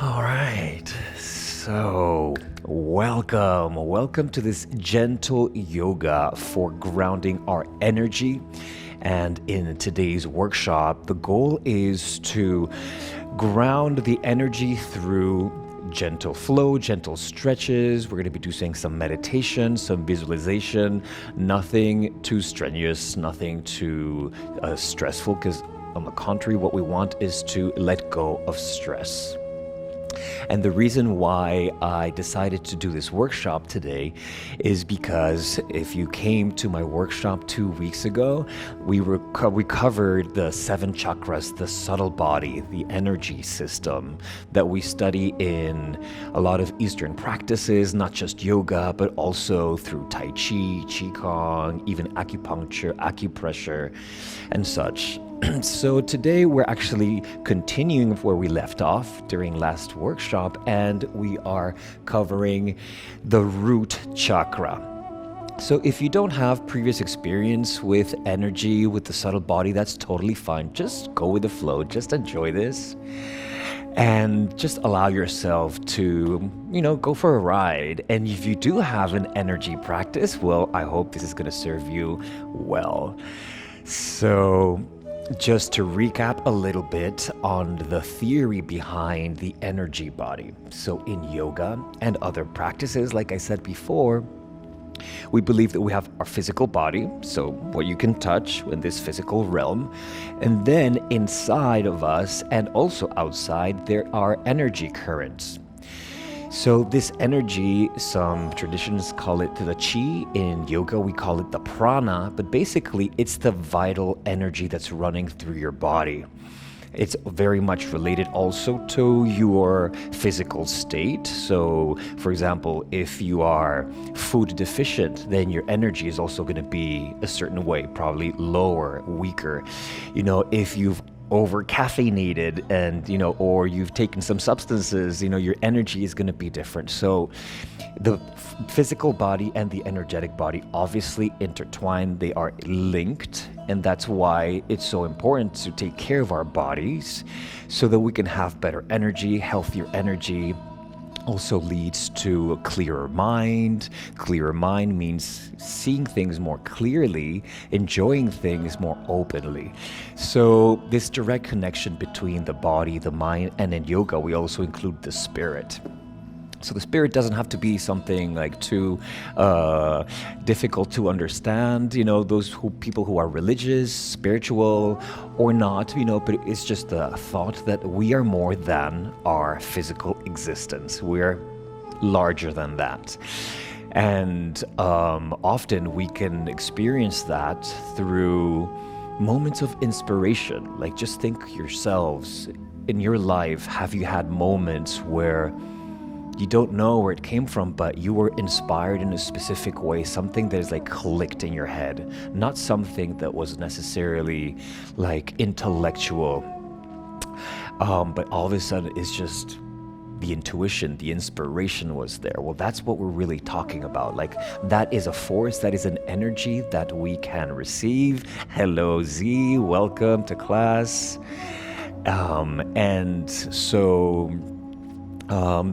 All right, so welcome to this gentle yoga for grounding our energy. And in today's workshop, the goal is to ground the energy through gentle flow, gentle stretches. We're going to be doing some meditation, some visualization, nothing too strenuous, nothing too stressful, because on the contrary, what we want is to let go of stress. And the reason why I decided to do this workshop today is because if you came to my workshop 2 weeks ago, we covered the 7 chakras, the subtle body, the energy system that we study in a lot of Eastern practices, not just yoga, but also through Tai Chi, Qigong, even acupuncture, acupressure, and such. So today we're actually continuing where we left off during last workshop, and we are covering the root chakra. So if you don't have previous experience with energy, with the subtle body, that's totally fine. Just go with the flow, just enjoy this. And just allow yourself to, go for a ride. And if you do have an energy practice, well, I hope this is going to serve you well. So just to recap a little bit on the theory behind the energy body. So in yoga and other practices, like I said before, we believe that we have our physical body, so what you can touch in this physical realm, and then inside of us and also outside, there are energy currents. So this energy, some traditions call it the chi. In yoga, we call it the prana, but basically it's the vital energy that's running through your body. It's very much related also to your physical state. So, for example, if you are food deficient, then your energy is also going to be a certain way, probably lower, weaker. If you've over caffeinated and or you've taken some substances, your energy is going to be different. So the physical body and the energetic body obviously intertwined, they are linked, and that's why it's so important to take care of our bodies so that we can have better energy. Healthier energy also leads to a clearer mind. Clearer mind means seeing things more clearly, enjoying things more openly. So this direct connection between the body, the mind, and in yoga, we also include the spirit. So the spirit doesn't have to be something like too difficult to understand. People who are religious, spiritual, or not. But it's just the thought that we are more than our physical existence. We're larger than that. And often we can experience that through moments of inspiration. Like, just think yourselves in your life. Have you had moments where you don't know where it came from, but you were inspired in a specific way, something that is like clicked in your head, not something that was necessarily like intellectual, but all of a sudden it's just the intuition, the inspiration was there. Well, that's what we're really talking about. Like, that is a force, that is an energy that we can receive. Hello, Z, welcome to class. And so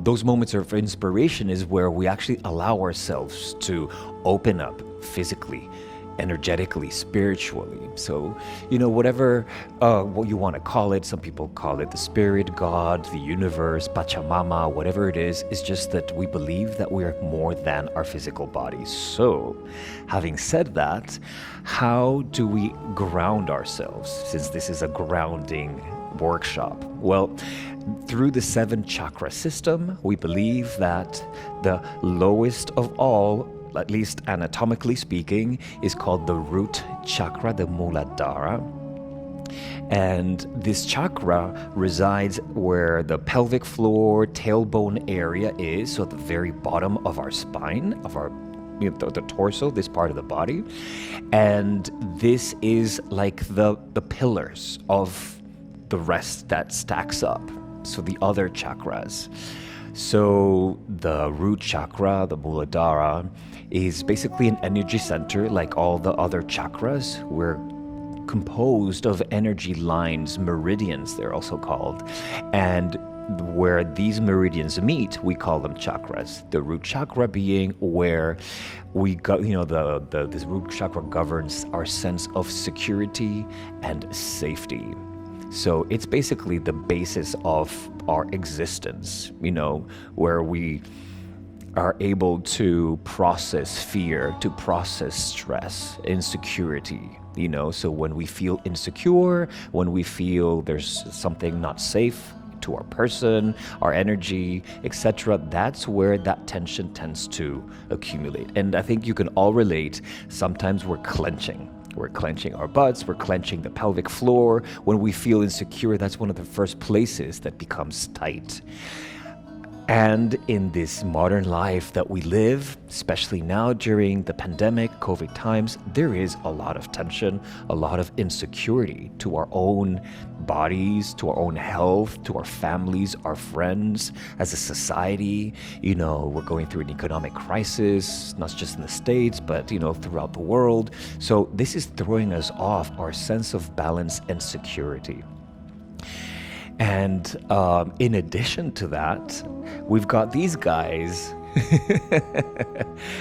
those moments of inspiration is where we actually allow ourselves to open up physically, energetically, spiritually. So, whatever what you want to call it, some people call it the spirit, God, the universe, Pachamama, whatever it is, it's just that we believe that we are more than our physical bodies. So, having said that, how do we ground ourselves, since this is a grounding workshop? Well, through the 7 chakra system, we believe that the lowest of all, at least anatomically speaking, is called the root chakra, the Muladhara. And this chakra resides where the pelvic floor, tailbone area is, so at the very bottom of our spine, of our the torso, this part of the body. And this is like the pillars of the rest that stacks up. So the other chakras. So the root chakra, the Muladhara, is basically an energy center like all the other chakras. We're composed of energy lines, meridians they're also called. And where these meridians meet, we call them chakras. The root chakra being where we got, this root chakra governs our sense of security and safety. So it's basically the basis of our existence, where we are able to process fear, to process stress, insecurity, So when we feel insecure, when we feel there's something not safe to our person, our energy, etc., that's where that tension tends to accumulate. And I think you can all relate. Sometimes we're clenching. We're clenching our butts, we're clenching the pelvic floor. When we feel insecure, that's one of the first places that becomes tight. And in this modern life that we live, especially now during the pandemic, COVID times, there is a lot of tension, a lot of insecurity to our own bodies, to our own health, to our families, our friends, as a society. We're going through an economic crisis, not just in the States, but, throughout the world. So this is throwing us off our sense of balance and security. And in addition to that, we've got these guys.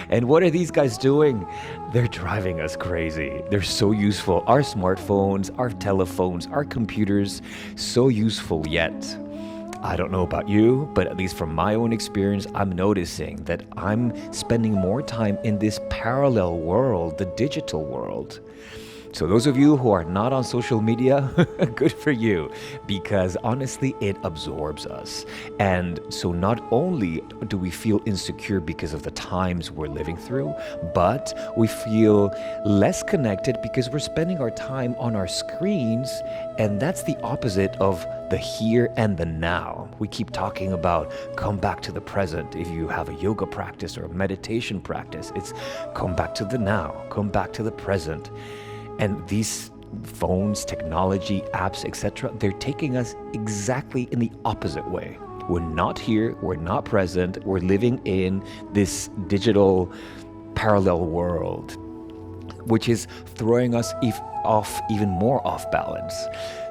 And what are these guys doing? They're driving us crazy. They're so useful. Our smartphones, our telephones, our computers, so useful, yet I don't know about you, but at least from my own experience, I'm noticing that I'm spending more time in this parallel world, the digital world. So those of you who are not on social media, good for you, because honestly, it absorbs us. And so not only do we feel insecure because of the times we're living through, but we feel less connected because we're spending our time on our screens, and that's the opposite of the here and the now. We keep talking about come back to the present. If you have a yoga practice or a meditation practice, it's come back to the now, come back to the present. And these phones, technology, apps, etc., they're taking us exactly in the opposite way. We're not here, we're not present, we're living in this digital parallel world, which is throwing us even more off balance.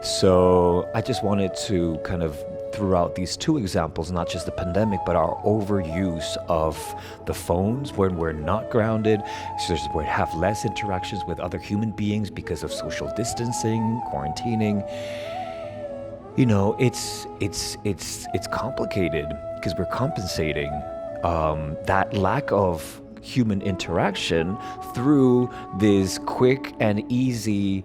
So I just wanted to kind of throughout these two examples, not just the pandemic, but our overuse of the phones when we're not grounded. So we have less interactions with other human beings because of social distancing, quarantining. It's complicated because we're compensating that lack of human interaction through these quick and easy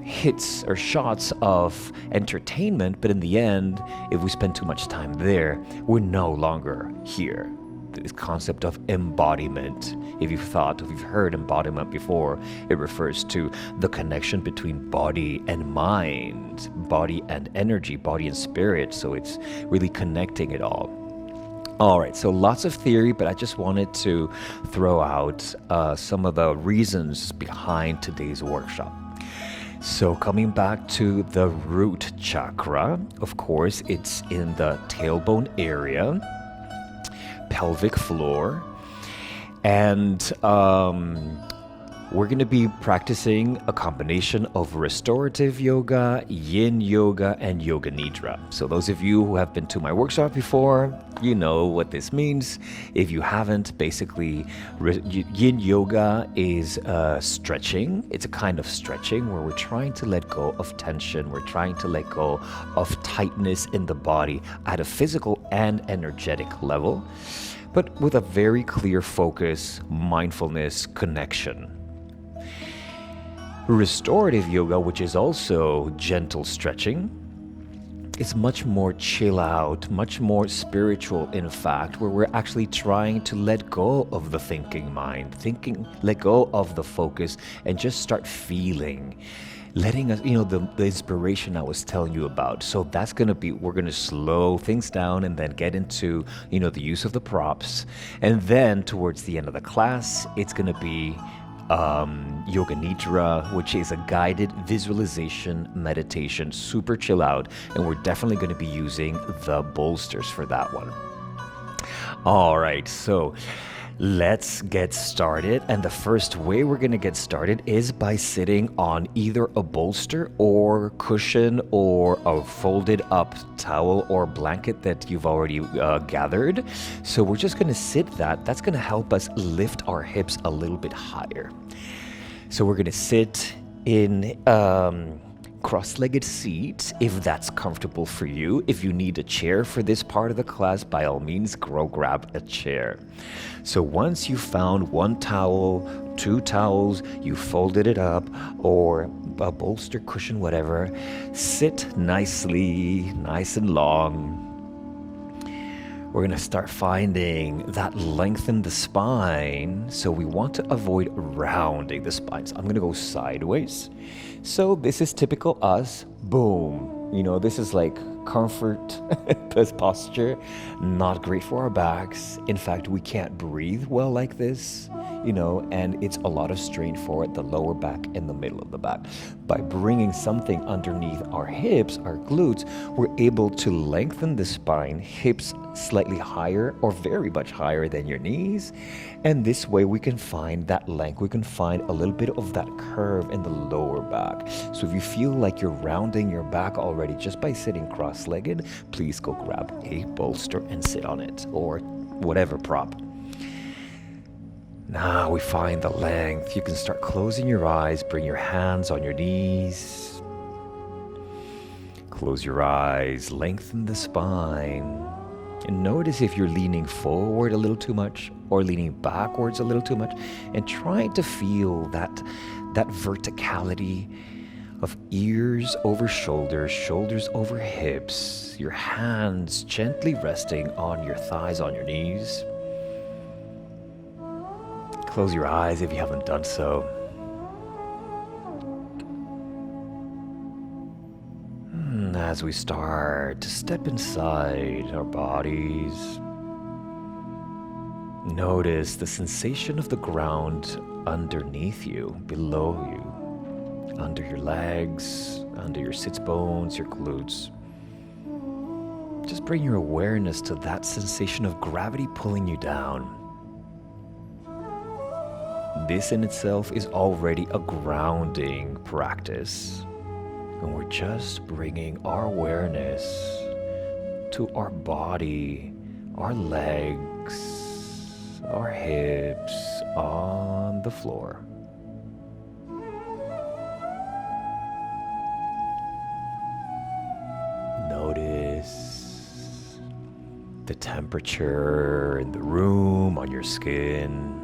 hits or shots of entertainment, but in the end, if we spend too much time there, we're no longer here. This concept of embodiment, if you've heard embodiment before, it refers to the connection between body and mind, body and energy, body and spirit. So it's really connecting it all. All right, so lots of theory, but I just wanted to throw out some of the reasons behind today's workshop. So coming back to the root chakra, of course, it's in the tailbone area, pelvic floor, and we're going to be practicing a combination of restorative yoga, yin yoga, and yoga nidra. So those of you who have been to my workshop before, you know what this means. If you haven't, basically, yin yoga is stretching. It's a kind of stretching where we're trying to let go of tension. We're trying to let go of tightness in the body at a physical and energetic level, but with a very clear focus, mindfulness, connection. Restorative yoga, which is also gentle stretching, is much more chill out, much more spiritual, in fact, where we're actually trying to let go of the thinking mind, let go of the focus, and just start feeling, letting us, the inspiration I was telling you about. So that's going to be, we're going to slow things down and then get into, the use of the props. And then towards the end of the class, it's going to be yoga nidra, which is a guided visualization meditation, super chill out, and we're definitely going to be using the bolsters for that one. All right, so Let's get started. And the first way we're going to get started is by sitting on either a bolster or cushion or a folded up towel or blanket that you've already gathered. So we're just going to sit that. That's going to help us lift our hips a little bit higher. So we're going to sit in cross-legged seat if that's comfortable for you. If you need a chair for this part of the class, by all means, go grab a chair. So once you found one towel, two towels, you folded it up, or a bolster, cushion, whatever, sit nicely, nice and long. We're going to start finding that lengthen the spine. So we want to avoid rounding the spine. So I'm going to go sideways. So this is typical us. Boom. You know, this is like comfort posture. Not great for our backs. In fact, we can't breathe well like this, you know, and it's a lot of strain for the lower back and the middle of the back. By bringing something underneath our hips, our glutes, we're able to lengthen the spine, hips slightly higher or very much higher than your knees. And this way we can find that length. We can find a little bit of that curve in the lower back. So if you feel like you're rounding your back already just by sitting cross-legged, please go grab a bolster and sit on it or whatever prop. Now we find the length. You can start closing your eyes, bring your hands on your knees. Close your eyes, lengthen the spine. And notice if you're leaning forward a little too much or leaning backwards a little too much, and trying to feel that verticality of ears over shoulders, shoulders over hips, your hands gently resting on your thighs, on your knees. Close your eyes if you haven't done so. As we start to step inside our bodies, notice the sensation of the ground underneath you, below you, under your legs, under your sits bones, your glutes. Just bring your awareness to that sensation of gravity pulling you down. This in itself is already a grounding practice. And we're just bringing our awareness to our body, our legs, our hips on the floor. Notice the temperature in the room, on your skin.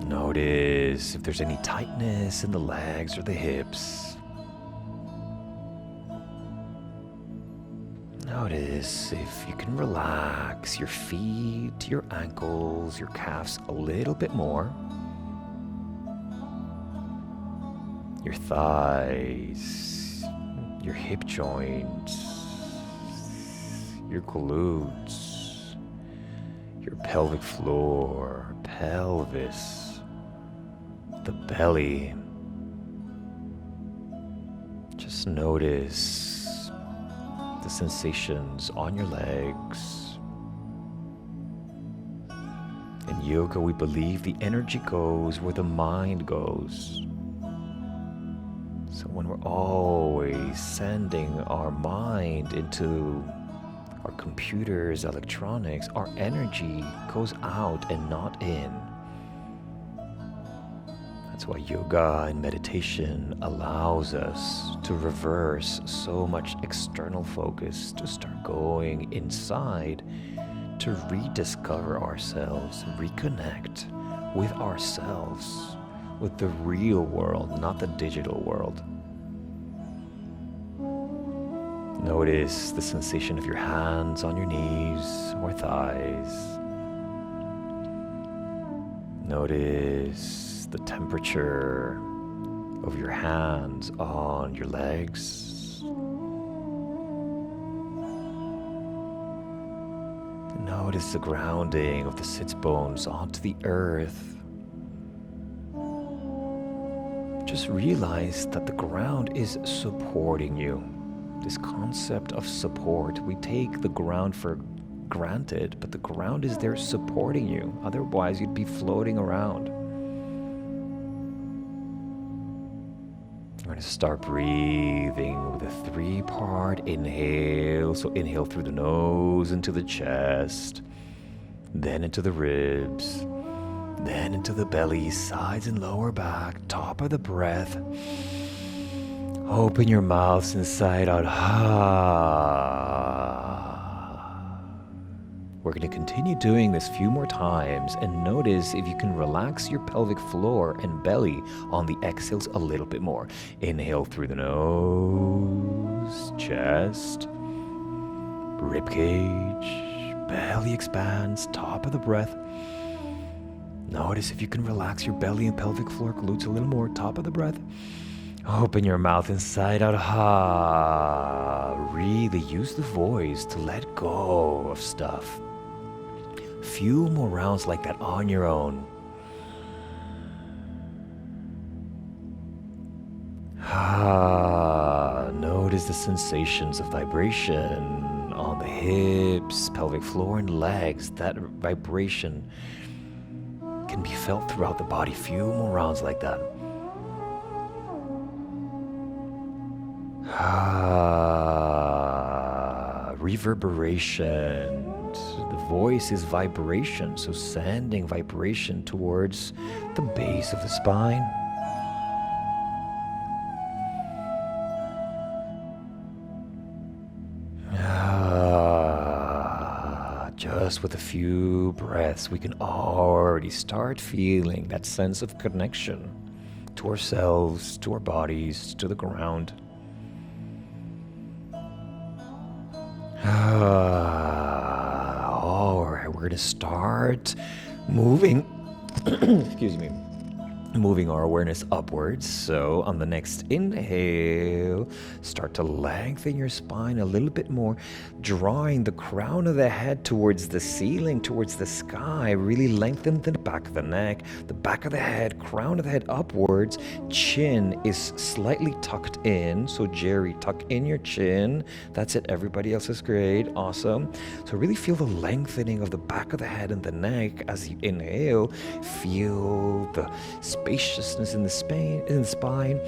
Notice if there's any tightness in the legs or the hips. Notice if you can relax your feet, your ankles, your calves a little bit more. Your thighs, your hip joints, your glutes, your pelvic floor, pelvis, the belly. Just notice the sensations on your legs. In yoga, we believe the energy goes where the mind goes. So when we're always sending our mind into our computers, electronics, our energy goes out and not in. That's why yoga and meditation allows us to reverse so much external focus, to start going inside, to rediscover ourselves, reconnect with ourselves, with the real world, not the digital world. Notice the sensation of your hands on your knees or thighs. Notice the temperature of your hands on your legs. Notice the grounding of the sits bones onto the earth. Just realize that the ground is supporting you. this concept of support. We take the ground for granted, but the ground is there supporting you. Otherwise, you'd be floating around. We're going to start breathing with a 3-part inhale. So inhale through the nose into the chest, then into the ribs, then into the belly, sides and lower back, top of the breath. Open your mouths inside out. We're going to continue doing this a few more times, and notice if you can relax your pelvic floor and belly on the exhales a little bit more. Inhale through the nose, chest, ribcage, belly expands, top of the breath. Notice if you can relax your belly and pelvic floor glutes a little more, top of the breath. Open your mouth inside out. Really use the voice to let go of stuff. Few more rounds like that on your own. Notice the sensations of vibration on the hips, pelvic floor, and legs. That vibration can be felt throughout the body. Few more rounds like that. Reverberation. The voice is vibration, so sending vibration towards the base of the spine. Just with a few breaths, we can already start feeling that sense of connection to ourselves, to our bodies, to the ground. Alright, we're going to start moving, moving our awareness upwards. So on the next inhale, start to lengthen your spine a little bit more, drawing the crown of the head towards the ceiling, towards the sky. Really lengthen the back of the neck, the back of the head, crown of the head upwards. Chin is slightly tucked in. So Jerry, tuck in your chin. That's it. Everybody else is great. Awesome. So really feel the lengthening of the back of the head and the neck as you inhale. Feel the spaciousness in the spine.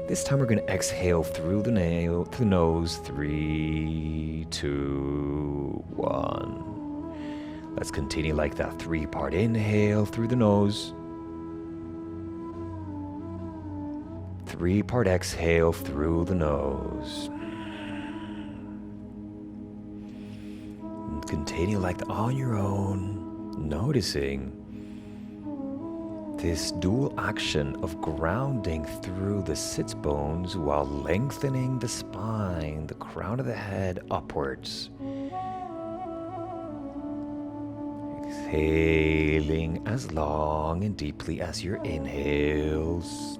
This time we're going to exhale through the nose. 3, 2, 1. Let's continue like that. 3-part inhale through the nose. 3-part exhale through the nose. And continue like that on your own, noticing this dual action of grounding through the sits bones while lengthening the spine, the crown of the head upwards. Exhaling as long and deeply as your inhales.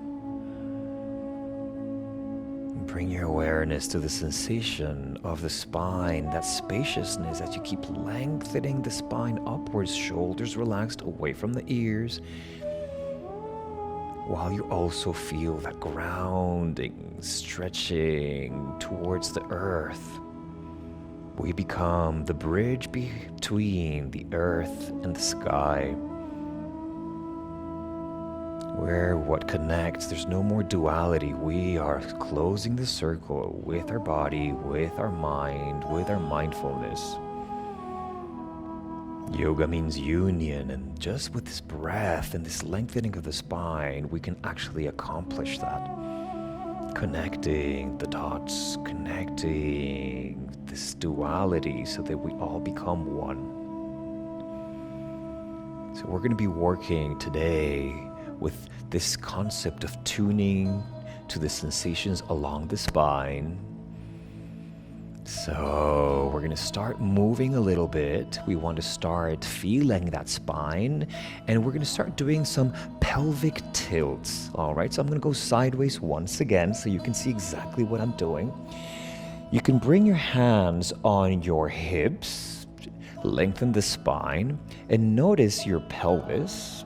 Bring your awareness to the sensation of the spine, that spaciousness as you keep lengthening the spine upwards, shoulders relaxed away from the ears. While you also feel that grounding, stretching towards the earth. We become the bridge between the earth and the sky. Where what connects, there's no more duality. We are closing the circle with our body, with our mind, with our mindfulness. Yoga means union, and just with this breath and this lengthening of the spine, we can actually accomplish that. Connecting the dots, connecting this duality so that we all become one. So we're going to be working today with this concept of tuning to the sensations along the spine. So we're going to start moving a little bit. We want to start feeling that spine, and we're going to start doing some pelvic tilts. All right, so I'm going to go sideways once again so you can see exactly what I'm doing. You can bring your hands on your hips, lengthen the spine, and notice your pelvis.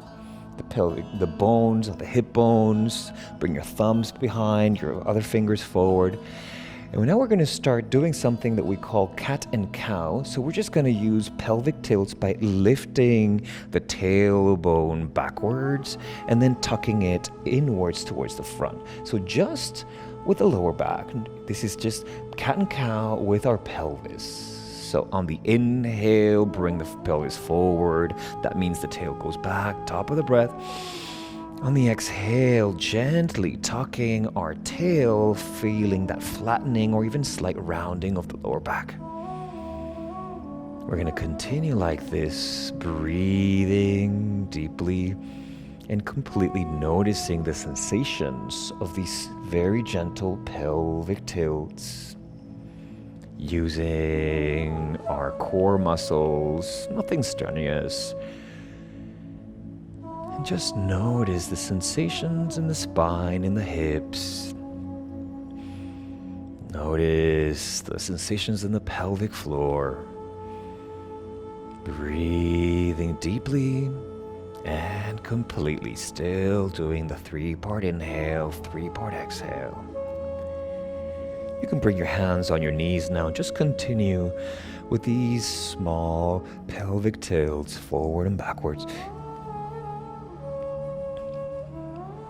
The bones, the hip bones. Bring your thumbs behind, your other fingers forward. And now we're going to start doing something that we call cat and cow. So we're just going to use pelvic tilts by lifting the tailbone backwards and then tucking it inwards towards the front. So just with the lower back. This is just cat and cow with our pelvis. So on the inhale, bring the pelvis forward. That means the tail goes back, top of the breath. On the exhale, gently tucking our tail, feeling that flattening or even slight rounding of the lower back. We're going to continue like this, breathing deeply and completely noticing the sensations of these very gentle pelvic tilts. Using our core muscles, nothing strenuous. And just notice the sensations in the spine, in the hips. Notice the sensations in the pelvic floor. Breathing deeply and completely still, doing the 3-part inhale, 3-part exhale. You can bring your hands on your knees now. Just continue with these small pelvic tilts forward and backwards.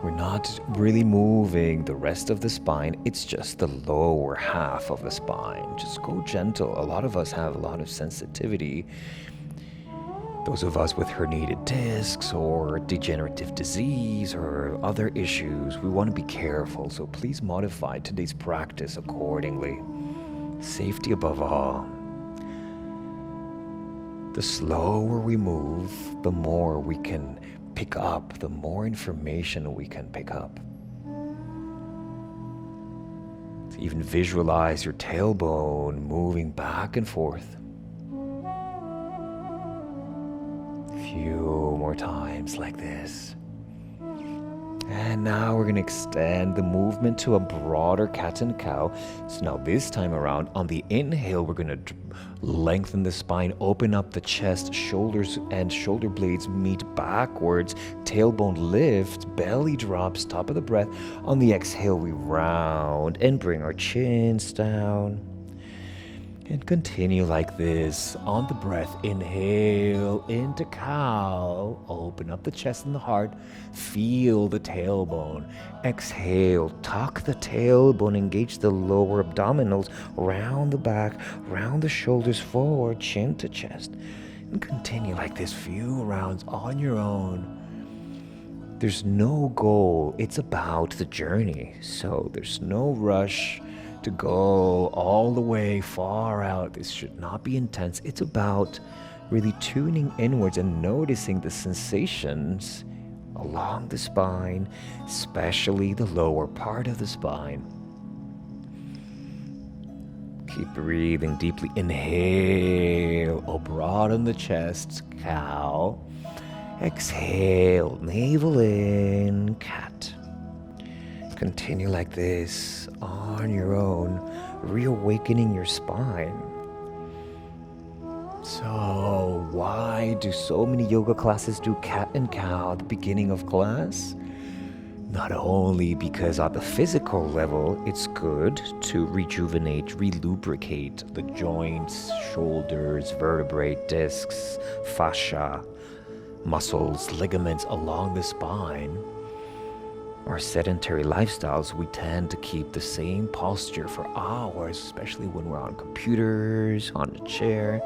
We're not really moving the rest of the spine. It's just the lower half of the spine. Just go gentle. A lot of us have a lot of sensitivity. Those of us with herniated discs or degenerative disease or other issues, we want to be careful. So please modify today's practice accordingly. Safety above all. The slower we move, the more we can pick up, the more information we can pick up. So even visualize your tailbone moving back and forth. Few more times like this. And now we're going to extend the movement to a broader cat and cow. So now this time around, on the inhale, we're going to lengthen the spine, open up the chest, shoulders and shoulder blades meet backwards, tailbone lift, belly drops, top of the breath. On the exhale, we round and bring our chins down. And continue like this. On the breath, inhale into cow. Open up the chest and the heart. Feel the tailbone. Exhale, tuck the tailbone. Engage the lower abdominals. Round the back, round the shoulders forward, chin to chest. And continue like this. Few rounds on your own. There's no goal. It's about the journey. So there's no rush to go all the way far out. This should not be intense. It's about really tuning inwards and noticing the sensations along the spine, especially the lower part of the spine. Keep breathing deeply. Inhale, broaden the chest, cow. Exhale, navel in, cat. Continue like this on your own, reawakening your spine. So why do so many yoga classes do cat and cow at the beginning of class? Not only because at the physical level, it's good to rejuvenate, relubricate the joints, shoulders, vertebrae, discs, fascia, muscles, ligaments along the spine. Our sedentary lifestyles, we tend to keep the same posture for hours, especially when we're on computers, on a chair.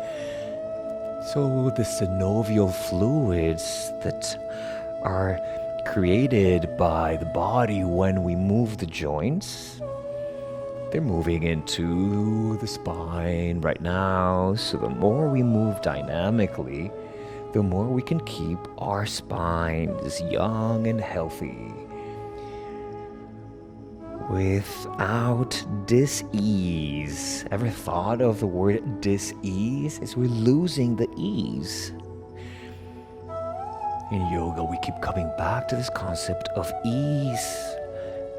So the synovial fluids that are created by the body when we move the joints, they're moving into the spine right now. So the more we move dynamically, the more we can keep our spine as young and healthy. Without dis-ease. Ever thought of the word dis-ease? It's we're losing the ease. In yoga, we keep coming back to this concept of ease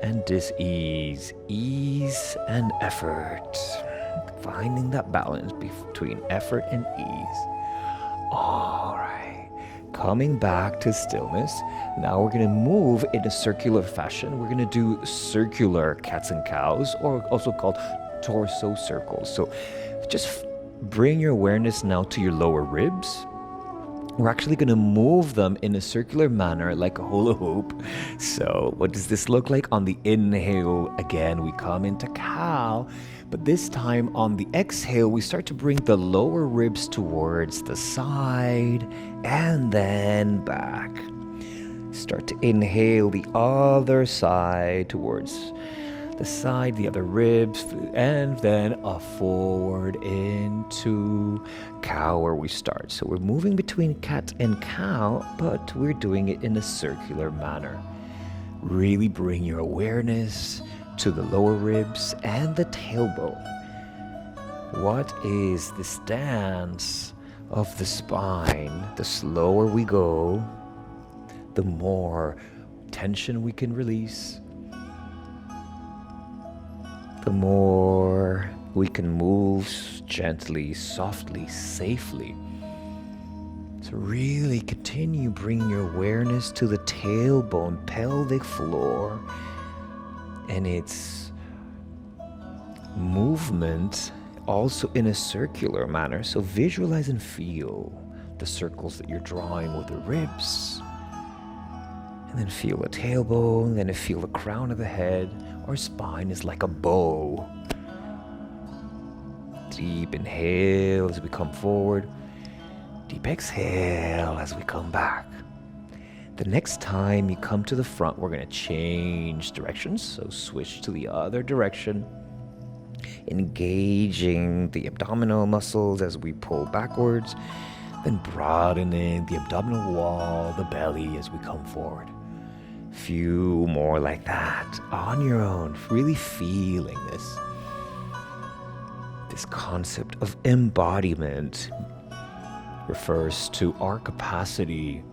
and dis-ease, ease and effort. Finding that balance between effort and ease. All right. Coming back to stillness. Now we're going to move in a circular fashion. We're going to do circular cats and cows, or also called torso circles. So just bring your awareness now to your lower ribs. We're actually going to move them in a circular manner like a hula hoop. So what does this look like? On the inhale, again, we come into cow. But this time on the exhale, we start to bring the lower ribs towards the side and then back. Start to inhale the other side towards the side, the other ribs, and then a forward into cow where we start. So we're moving between cat and cow, but we're doing it in a circular manner. Really bring your awareness to the lower ribs and the tailbone. What is the stance of the spine? The slower we go, the more tension we can release, the more we can move gently, softly, safely. So really continue bringing your awareness to the tailbone, pelvic floor, and its movement also in a circular manner. So visualize and feel the circles that you're drawing with the ribs. And then feel the tailbone, then feel the crown of the head. Our spine is like a bow. Deep inhale as we come forward. Deep exhale as we come back. The next time you come to the front, we're going to change directions. So switch to the other direction. Engaging the abdominal muscles as we pull backwards. Then broadening the abdominal wall, the belly as we come forward. Few more like that on your own, really feeling this concept of embodiment refers to our capacity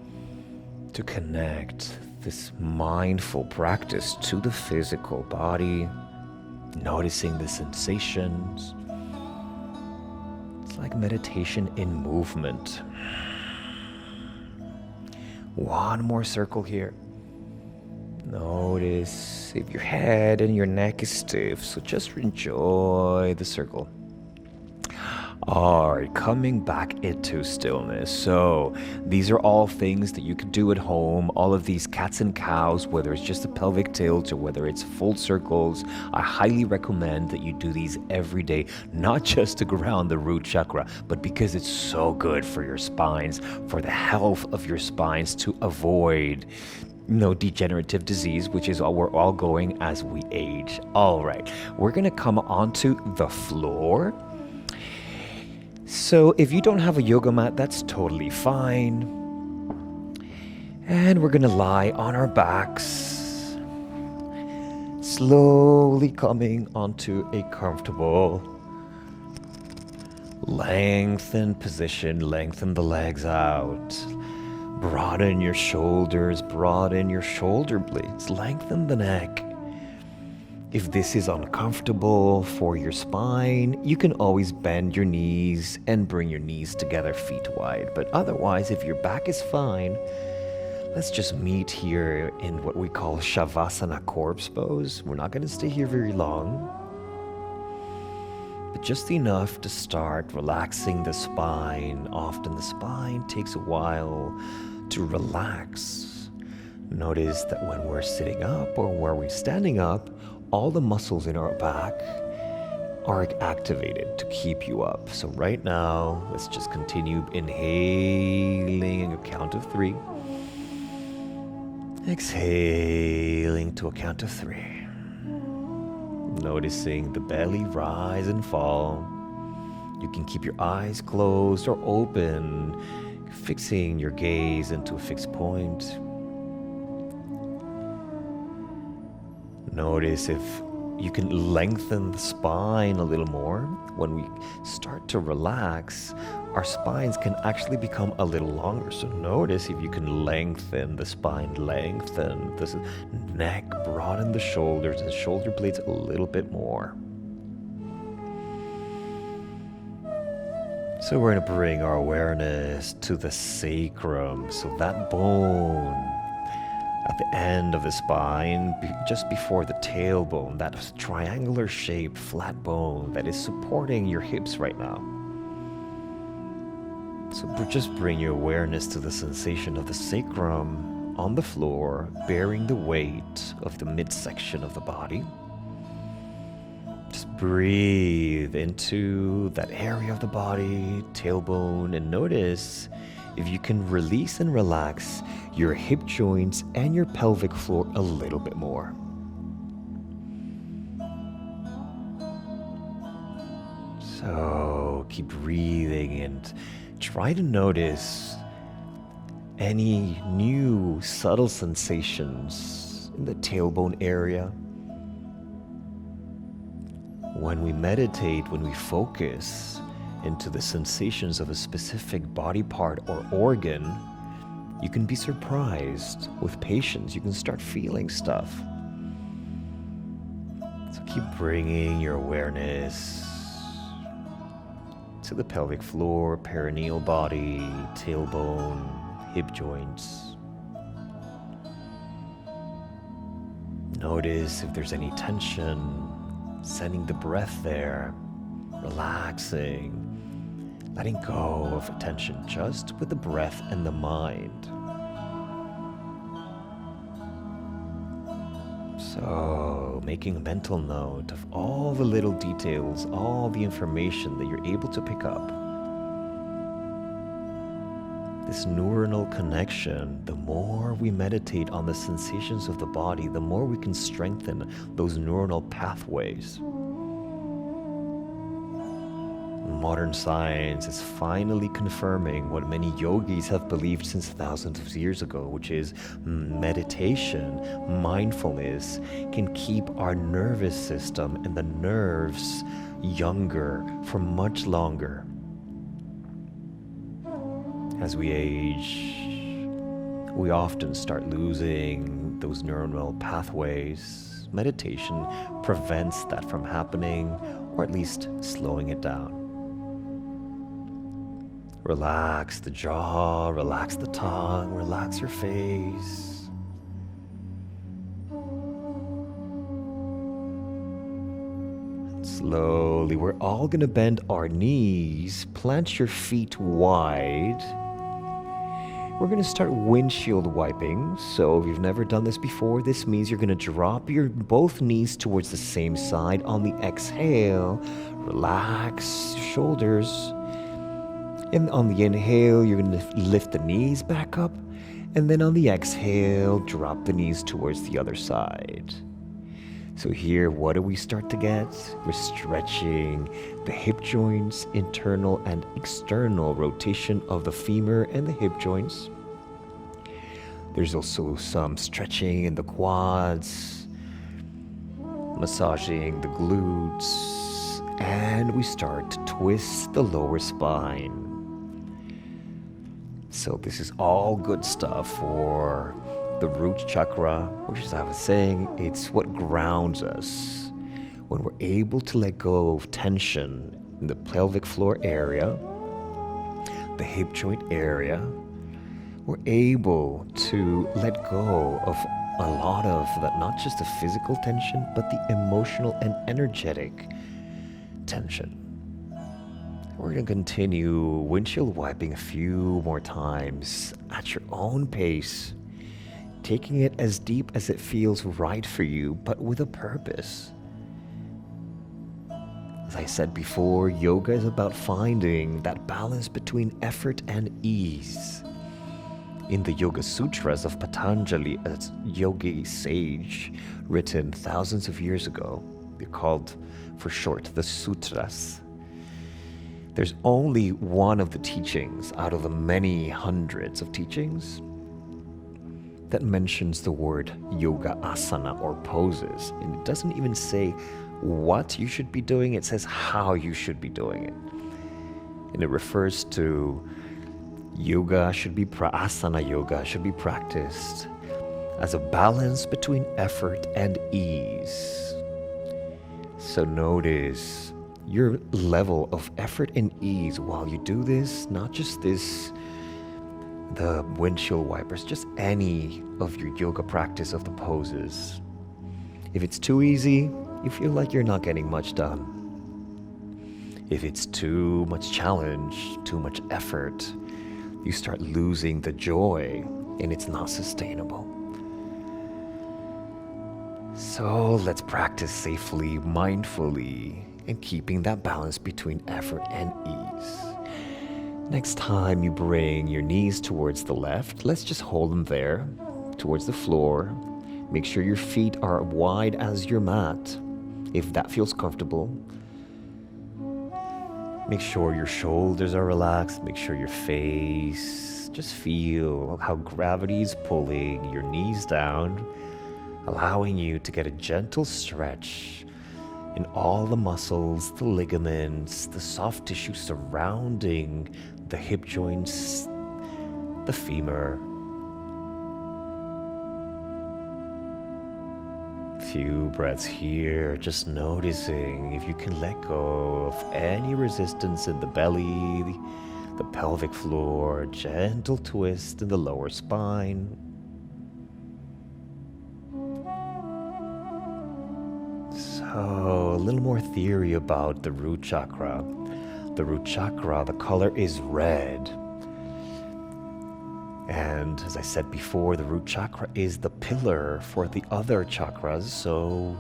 to connect this mindful practice to the physical body, noticing the sensations. It's like meditation in movement. One more circle here. Notice if your head and your neck is stiff, so just enjoy the circle. Alright, coming back into stillness. So these are all things that you can do at home. All of these cats and cows, whether it's just a pelvic tilt or whether it's full circles, I highly recommend that you do these every day, not just to ground the root chakra, but because it's so good for your spines, for the health of your spines, to avoid degenerative disease, which is all we're all going as we age. All right, we're gonna come onto the floor. So if you don't have a yoga mat, that's totally fine. And we're gonna lie on our backs, slowly coming onto a comfortable lengthened position. Lengthen the legs out. Broaden your shoulders, broaden your shoulder blades, lengthen the neck. If this is uncomfortable for your spine, you can always bend your knees and bring your knees together feet wide. But otherwise, if your back is fine, let's just meet here in what we call Shavasana corpse pose. We're not going to stay here very long, but just enough to start relaxing the spine. Often the spine takes a while to relax. Notice that when we're sitting up or when we're standing up, all the muscles in our back are activated to keep you up. So right now, let's just continue inhaling a count of 3. Exhaling to a count of 3. Noticing the belly rise and fall. You can keep your eyes closed or open, fixing your gaze into a fixed point. Notice if you can lengthen the spine a little more. When we start to relax, our spines can actually become a little longer. So notice if you can lengthen the spine, lengthen the neck, broaden the shoulders and shoulder blades a little bit more. So we're going to bring our awareness to the sacrum. So that bone At the end of the spine, just before the tailbone, that triangular shaped flat bone that is supporting your hips right now. So just bring your awareness to the sensation of the sacrum on the floor, bearing the weight of the midsection of the body. Just breathe into that area of the body, tailbone, and notice if you can release and relax your hip joints and your pelvic floor a little bit more. So keep breathing and try to notice any new subtle sensations in the tailbone area. When we meditate, when we focus into the sensations of a specific body part or organ, you can be surprised. With patience, you can start feeling stuff. So keep bringing your awareness to the pelvic floor, perineal body, tailbone, hip joints. Notice if there's any tension, sending the breath there, relaxing, letting go of attention just with the breath and the mind. So, making a mental note of all the little details, all the information that you're able to pick up. This neuronal connection, the more we meditate on the sensations of the body, the more we can strengthen those neuronal pathways. Modern science is finally confirming what many yogis have believed since thousands of years ago, which is meditation, mindfulness, can keep our nervous system and the nerves younger for much longer. As we age, we often start losing those neuronal pathways. Meditation prevents that from happening, or at least slowing it down. Relax the jaw, relax the tongue, relax your face. Slowly, we're all gonna bend our knees, plant your feet wide. We're gonna start windshield wiping. So if you've never done this before, this means you're gonna drop your both knees towards the same side. On the exhale, relax your shoulders. And on the inhale, you're going to lift the knees back up. And then on the exhale, drop the knees towards the other side. So here, what do we start to get? We're stretching the hip joints, internal and external rotation of the femur and the hip joints. There's also some stretching in the quads, massaging the glutes, and we start to twist the lower spine. So this is all good stuff for the root chakra, which, as I was saying, it's what grounds us. When we're able to let go of tension in the pelvic floor area, the hip joint area, we're able to let go of a lot of that, not just the physical tension, but the emotional and energetic tension. We're going to continue windshield wiping a few more times at your own pace, taking it as deep as it feels right for you, but with a purpose. As I said before, yoga is about finding that balance between effort and ease. In the Yoga Sutras of Patanjali, a yogi sage written thousands of years ago, they're called, for short, the Sutras. There's only one of the teachings out of the many hundreds of teachings that mentions the word yoga asana or poses. And it doesn't even say what you should be doing, it says how you should be doing it. And it refers to yoga asana yoga should be practiced as a balance between effort and ease. So notice your level of effort and ease while you do this, not just this the windshield wipers, just any of your yoga practice of the poses. If it's too easy, you feel like you're not getting much done. If it's too much challenge, too much effort, you start losing the joy and it's not sustainable. So let's practice safely, mindfully, and keeping that balance between effort and ease. Next time you bring your knees towards the left, let's just hold them there, towards the floor. Make sure your feet are wide as your mat, if that feels comfortable. Make sure your shoulders are relaxed. Make sure your face, just feel how gravity is pulling your knees down, allowing you to get a gentle stretch in all the muscles, the ligaments, the soft tissue surrounding the hip joints, the femur. Few breaths here, just noticing if you can let go of any resistance in the belly, the pelvic floor, gentle twist in the lower spine. So, a little more theory about the root chakra. The root chakra, the color is red. And as I said before, the root chakra is the pillar for the other chakras. So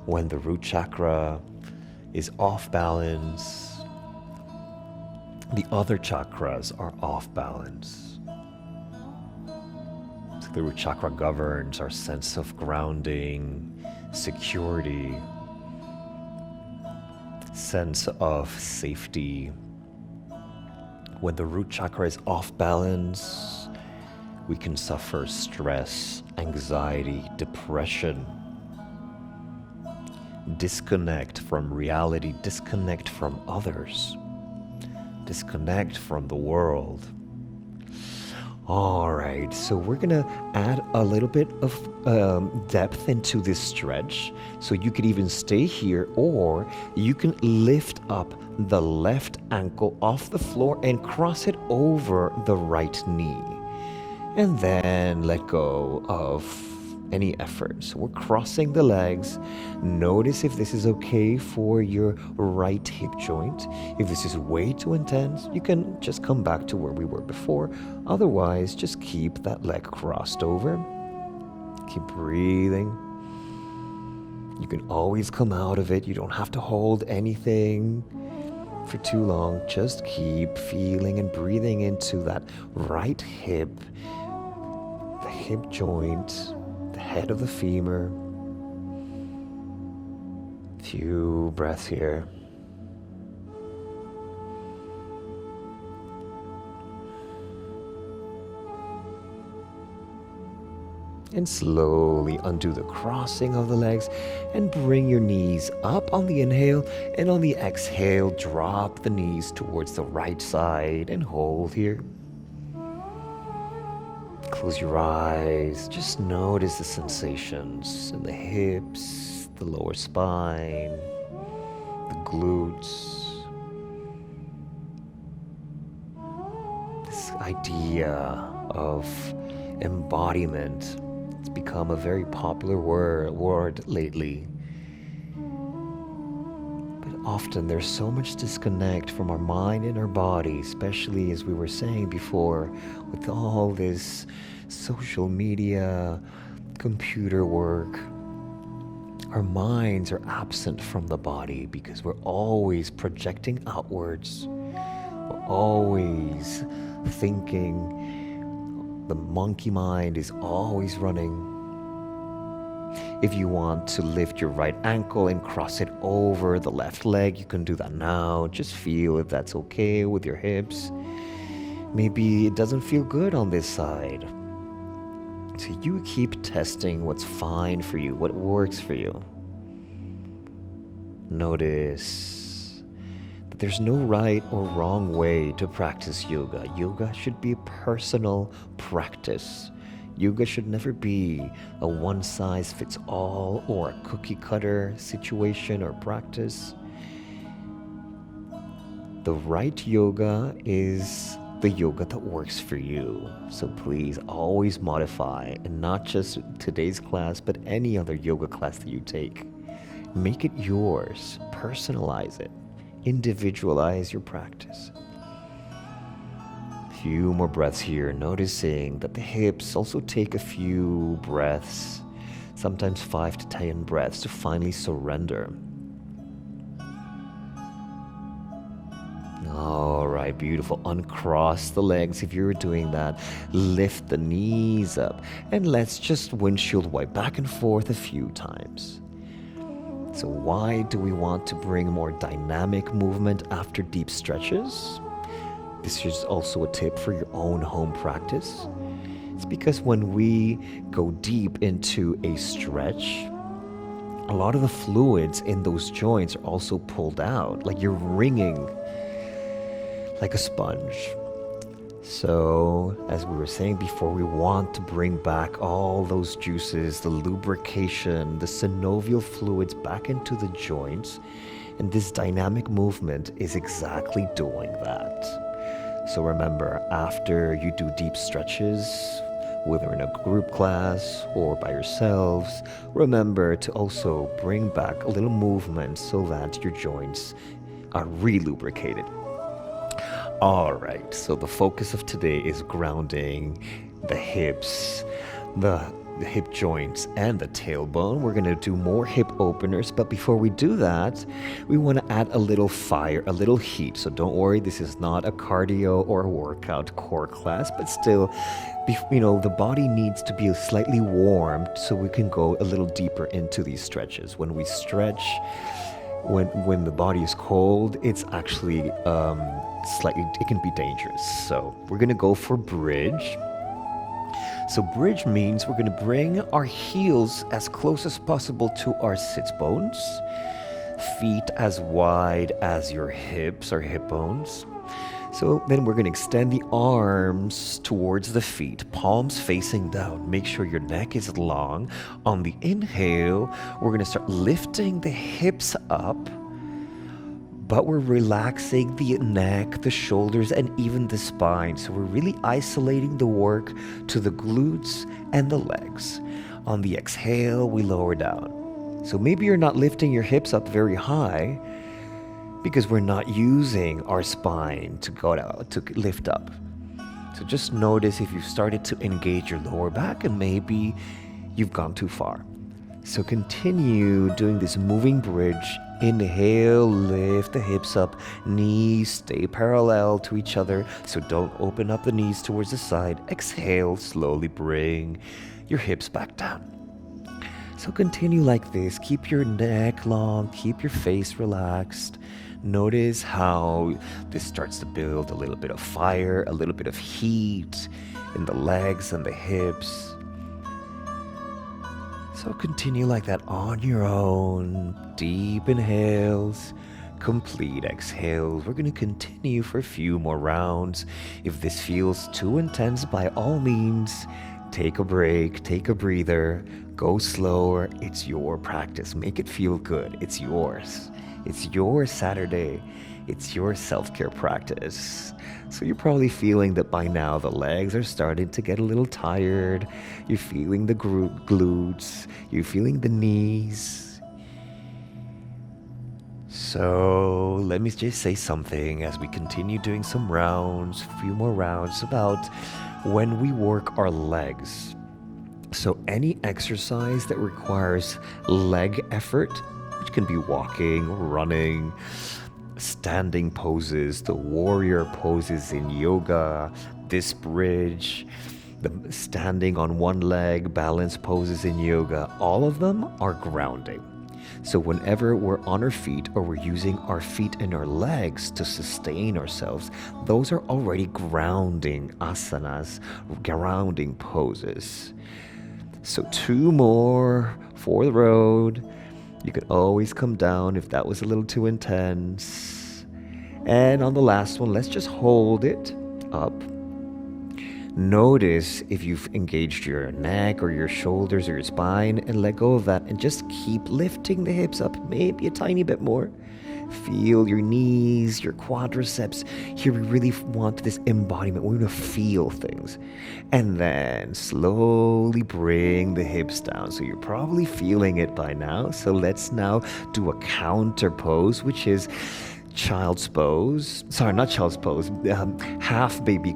when the root chakra is off balance, the other chakras are off balance. So the root chakra governs our sense of grounding, security, sense of safety. When the root chakra is off balance, we can suffer stress, anxiety, depression, disconnect from reality, disconnect from others, disconnect from the world. All right, so we're gonna add a little bit of depth into this stretch. So you could even stay here, or you can lift up the left ankle off the floor and cross it over the right knee. And then let go of any effort. So we're crossing the legs. Notice if this is okay for your right hip joint. If this is way too intense, you can just come back to where we were before. Otherwise, just keep that leg crossed over. Keep breathing. You can always come out of it. You don't have to hold anything for too long. Just keep feeling and breathing into that right hip, the hip joint, the head of the femur. Few breaths here. And slowly undo the crossing of the legs and bring your knees up on the inhale, and on the exhale, drop the knees towards the right side and hold here. Close your eyes. Just notice the sensations in the hips, the lower spine, the glutes. This idea of embodiment, it's become a very popular word lately. But often there's so much disconnect from our mind and our body, especially as we were saying before, with all this social media, computer work. Our minds are absent from the body because we're always projecting outwards. We're always thinking. The monkey mind is always running. If you want to lift your right ankle and cross it over the left leg, you can do that now. Just feel if that's okay with your hips. Maybe it doesn't feel good on this side. So you keep testing what's fine for you, what works for you. Notice that there's no right or wrong way to practice yoga. Yoga should be a personal practice. Yoga should never be a one-size-fits-all or a cookie-cutter situation or practice. The right yoga is the yoga that works for you. So please always modify, and not just today's class, but any other yoga class that you take. Make it yours, personalize it, individualize your practice. Few more breaths here, noticing that the hips also take a few breaths, sometimes 5 to 10 breaths to finally surrender. All right, beautiful. Uncross the legs if you're doing that. Lift the knees up, and let's just windshield wipe back and forth a few times. So why do we want to bring more dynamic movement after deep stretches? This is also a tip for your own home practice. It's because when we go deep into a stretch, a lot of the fluids in those joints are also pulled out, like you're wringing like a sponge. So, as we were saying before, we want to bring back all those juices, the lubrication, the synovial fluids back into the joints, and this dynamic movement is exactly doing that. So remember, after you do deep stretches, whether in a group class or by yourselves, remember to also bring back a little movement so that your joints are re-lubricated. All right, so the focus of today is grounding the hips, the hip joints, and the tailbone. We're going to do more hip openers, but before we do that, we want to add a little fire, a little heat. So don't worry, this is not a cardio or a workout core class, but still, the body needs to be slightly warmed so we can go a little deeper into these stretches. When we stretch, when the body is cold, it's actually it can be dangerous. So we're going to go for bridge. So bridge means we're going to bring our heels as close as possible to our sits bones, feet as wide as your hips or hip bones. So then we're going to extend the arms towards the feet, palms facing down. Make sure your neck is long. On the inhale, we're going to start lifting the hips up, but we're relaxing the neck, the shoulders, and even the spine. So we're really isolating the work to the glutes and the legs. On the exhale, we lower down. So maybe you're not lifting your hips up very high because we're not using our spine to lift up. So just notice if you've started to engage your lower back and maybe you've gone too far. So continue doing this moving bridge. Inhale, lift the hips up, knees stay parallel to each other, so don't open up the knees towards the side. Exhale, slowly bring your hips back down. So continue like this. Keep your neck long, keep your face relaxed. Notice how this starts to build a little bit of fire, a little bit of heat in the legs and the hips. So continue like that on your own. Deep inhales, complete exhales. We're going to continue for a few more rounds. If this feels too intense, by all means, take a break, take a breather, go slower. It's your practice. Make it feel good. It's yours. It's your Saturday. It's your self-care practice. So you're probably feeling that by now the legs are starting to get a little tired. You're feeling the glutes. You're feeling the knees. So let me just say something as we continue doing some rounds, a few more rounds, about when we work our legs. So any exercise that requires leg effort, which can be walking, running, standing poses, the warrior poses in yoga, this bridge, the standing on one leg, balance poses in yoga, all of them are grounding. So whenever we're on our feet or we're using our feet and our legs to sustain ourselves, those are already grounding asanas, grounding poses. So 2 more for the road. You can always come down if that was a little too intense. And on the last one, let's just hold it up. Notice if you've engaged your neck or your shoulders or your spine, and let go of that and just keep lifting the hips up, maybe a tiny bit more. Feel your knees, your quadriceps. Here we really want this embodiment. We're going to feel things. And then slowly bring the hips down. So you're probably feeling it by now. So let's now do a counter pose, which is child's pose. Sorry, not child's pose. Half baby,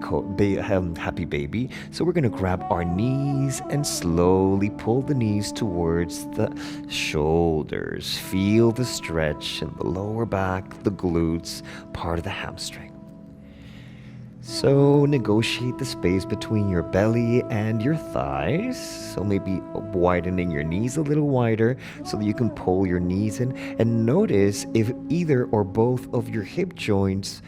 happy baby. So we're going to grab our knees and slowly pull the knees towards the shoulders. Feel the stretch in the lower back, the glutes, part of the hamstring. So negotiate the space between your belly and your thighs. So maybe widening your knees a little wider so that you can pull your knees in. And notice if either or both of your hip joints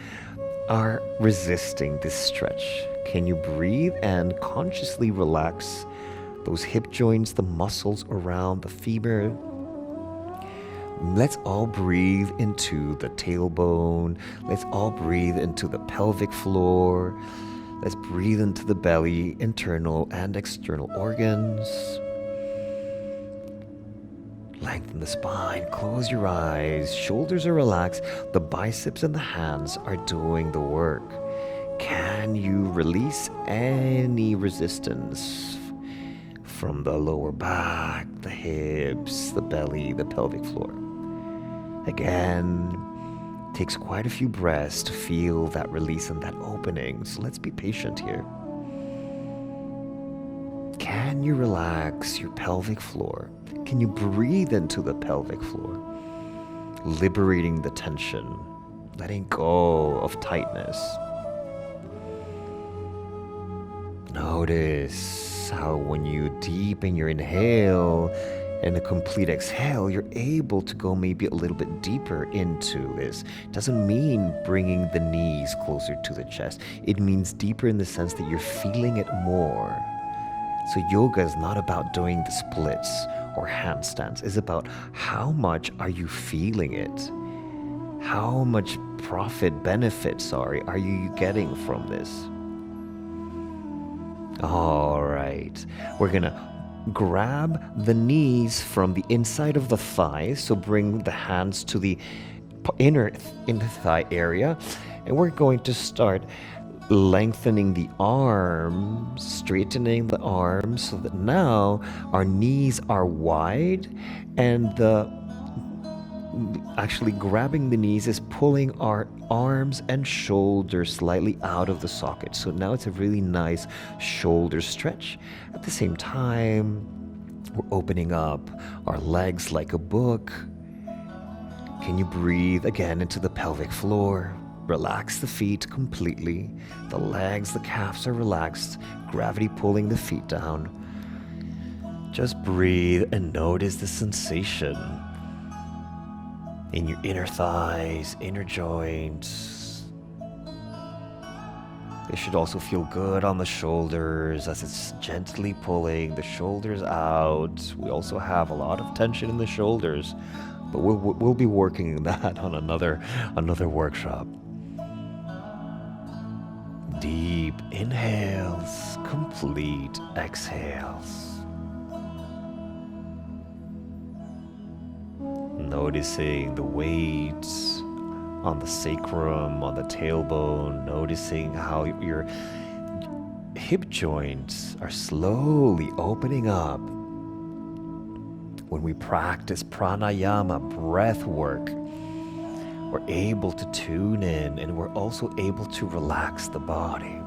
are resisting this stretch. Can you breathe and consciously relax those hip joints, the muscles around the femur? Let's all breathe into the tailbone. Let's all breathe into the pelvic floor. Let's breathe into the belly, internal and external organs. Lengthen the spine, close your eyes, shoulders are relaxed, the biceps and the hands are doing the work. Can you release any resistance from the lower back, the hips, the belly, the pelvic floor? Again, takes quite a few breaths to feel that release and that opening, so let's be patient here. Can you relax your pelvic floor? Can you breathe into the pelvic floor? Liberating the tension, letting go of tightness. Notice how when you deepen your inhale and a complete exhale, you're able to go maybe a little bit deeper into this. It doesn't mean bringing the knees closer to the chest. It means deeper in the sense that you're feeling it more. So yoga is not about doing the splits or handstands. It's about how much are you feeling it? How much benefit, are you getting from this? All right, we're gonna grab the knees from the inside of the thighs, so bring the hands to the inner thigh area, and we're going to start lengthening the arms, straightening the arms so that now our knees are wide, and actually grabbing the knees is pulling our arms and shoulders slightly out of the socket. So now it's a really nice shoulder stretch. At the same time, we're opening up our legs like a book. Can you breathe again into the pelvic floor? Relax the feet completely. The legs, the calves are relaxed. Gravity pulling the feet down. Just breathe and notice the sensation in your inner thighs, inner joints. They should also feel good on the shoulders as it's gently pulling the shoulders out. We also have a lot of tension in the shoulders, but we'll be working that on another workshop. Deep inhales, complete exhales. Noticing the weight on the sacrum, on the tailbone, noticing how your hip joints are slowly opening up. When we practice pranayama, breath work, we're able to tune in, and we're also able to relax the body.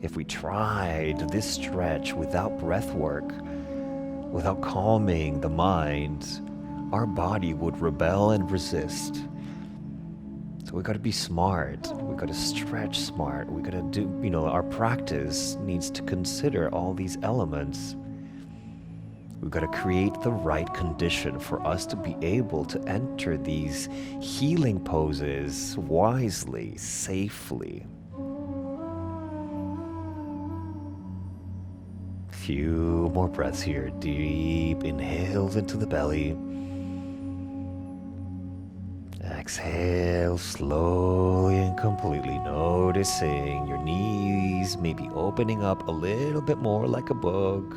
If we tried this stretch without breath work, without calming the mind, our body would rebel and resist. So we got to be smart. We got to stretch smart. We got to do, our practice needs to consider all these elements. We've got to create the right condition for us to be able to enter these healing poses wisely, safely. Few more breaths here. Deep inhales into the belly. Exhale slowly and completely, noticing your knees maybe opening up a little bit more like a book.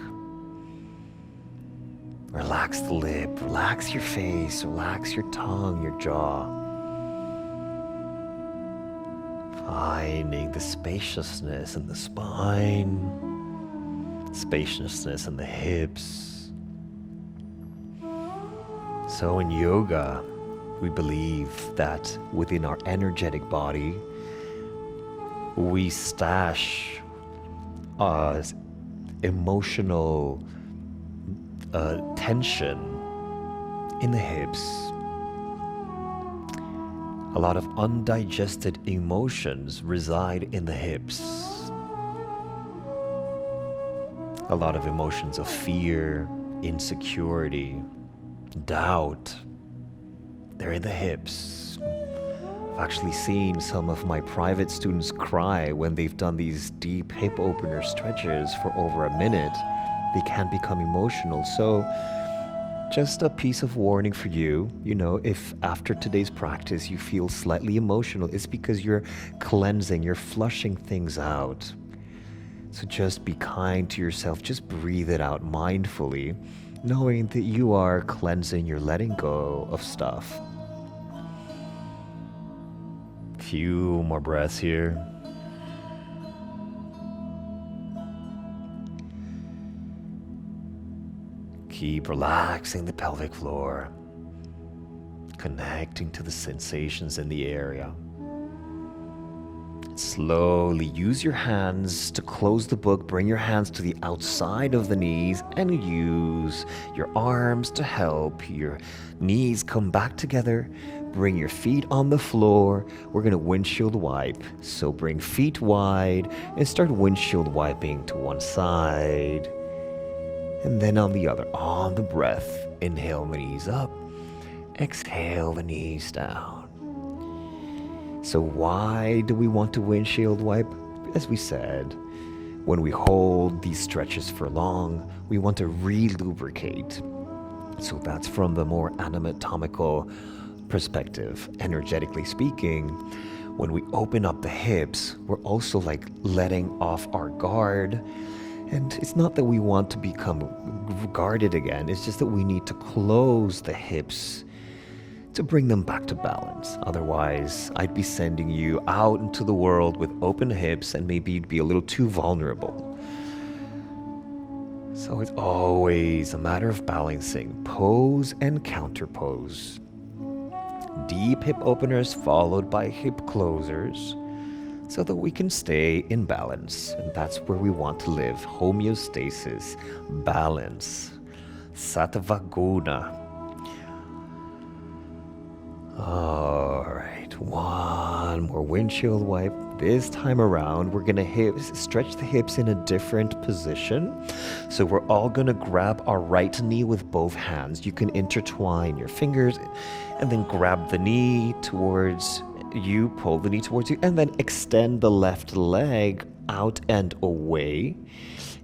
Relax the lip, relax your face, relax your tongue, your jaw. Finding the spaciousness in the spine, spaciousness in the hips. So in yoga, we believe that within our energetic body, we stash emotional tension in the hips. A lot of undigested emotions reside in the hips. A lot of emotions of fear, insecurity, doubt, they're in the hips. I've actually seen some of my private students cry when they've done these deep hip opener stretches for over a minute. They can become emotional. So just a piece of warning for you, if after today's practice you feel slightly emotional, it's because you're cleansing, you're flushing things out. So just be kind to yourself, just breathe it out mindfully, knowing that you are cleansing, you're letting go of stuff. Few more breaths here. Keep relaxing the pelvic floor, connecting to the sensations in the area. Slowly use your hands to close the book, bring your hands to the outside of the knees, and use your arms to help your knees come back together. Bring your feet on the floor. We're going to windshield wipe. So bring feet wide and start windshield wiping to one side. And then on the other, on the breath, inhale the knees up, exhale the knees down. So why do we want to windshield wipe? As we said, when we hold these stretches for long, we want to re-lubricate. So that's from the more anatomical perspective. Energetically speaking, when we open up the hips, we're also like letting off our guard. And it's not that we want to become guarded again, it's just that we need to close the hips to bring them back to balance. Otherwise, I'd be sending you out into the world with open hips and maybe you'd be a little too vulnerable. So it's always a matter of balancing pose and counter pose. Deep hip openers followed by hip closers, so that we can stay in balance. And that's where we want to live. Homeostasis, balance, sattva guna. All right, one more windshield wipe. This time around, we're gonna stretch the hips in a different position. So we're all gonna grab our right knee with both hands. You can intertwine your fingers and then grab the knee towards you, pull the knee towards you, and then extend the left leg out and away.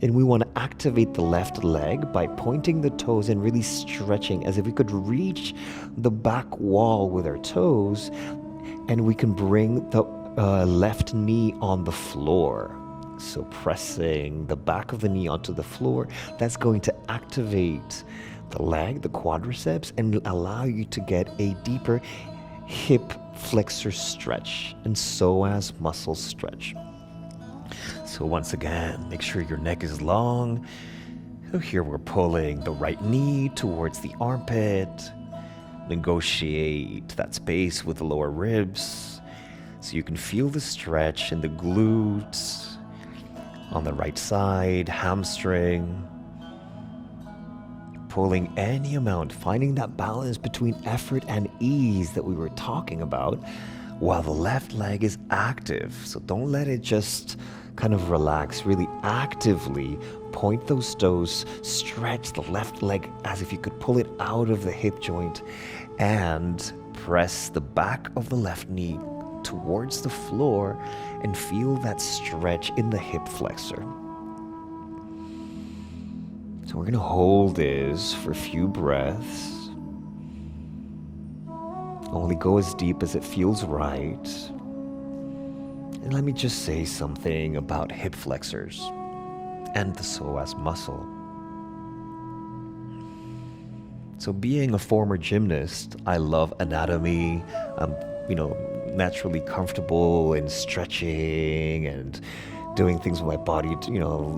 And we want to activate the left leg by pointing the toes and really stretching as if we could reach the back wall with our toes, and we can bring the left knee on the floor. So pressing the back of the knee onto the floor, that's going to activate the leg, the quadriceps, and allow you to get a deeper hip flexor stretch and psoas muscle stretch. So once again, make sure your neck is long. So here we're pulling the right knee towards the armpit. Negotiate that space with the lower ribs so you can feel the stretch in the glutes, on the right side, hamstring. Pulling any amount, finding that balance between effort and ease that we were talking about, while the left leg is active. So don't let it just kind of relax. Really actively point those toes, stretch the left leg as if you could pull it out of the hip joint, and press the back of the left knee towards the floor and feel that stretch in the hip flexor. So we're going to hold this for a few breaths. Only go as deep as it feels right. And let me just say something about hip flexors and the psoas muscle. So being a former gymnast, I love anatomy. I'm, naturally comfortable in stretching and doing things with my body,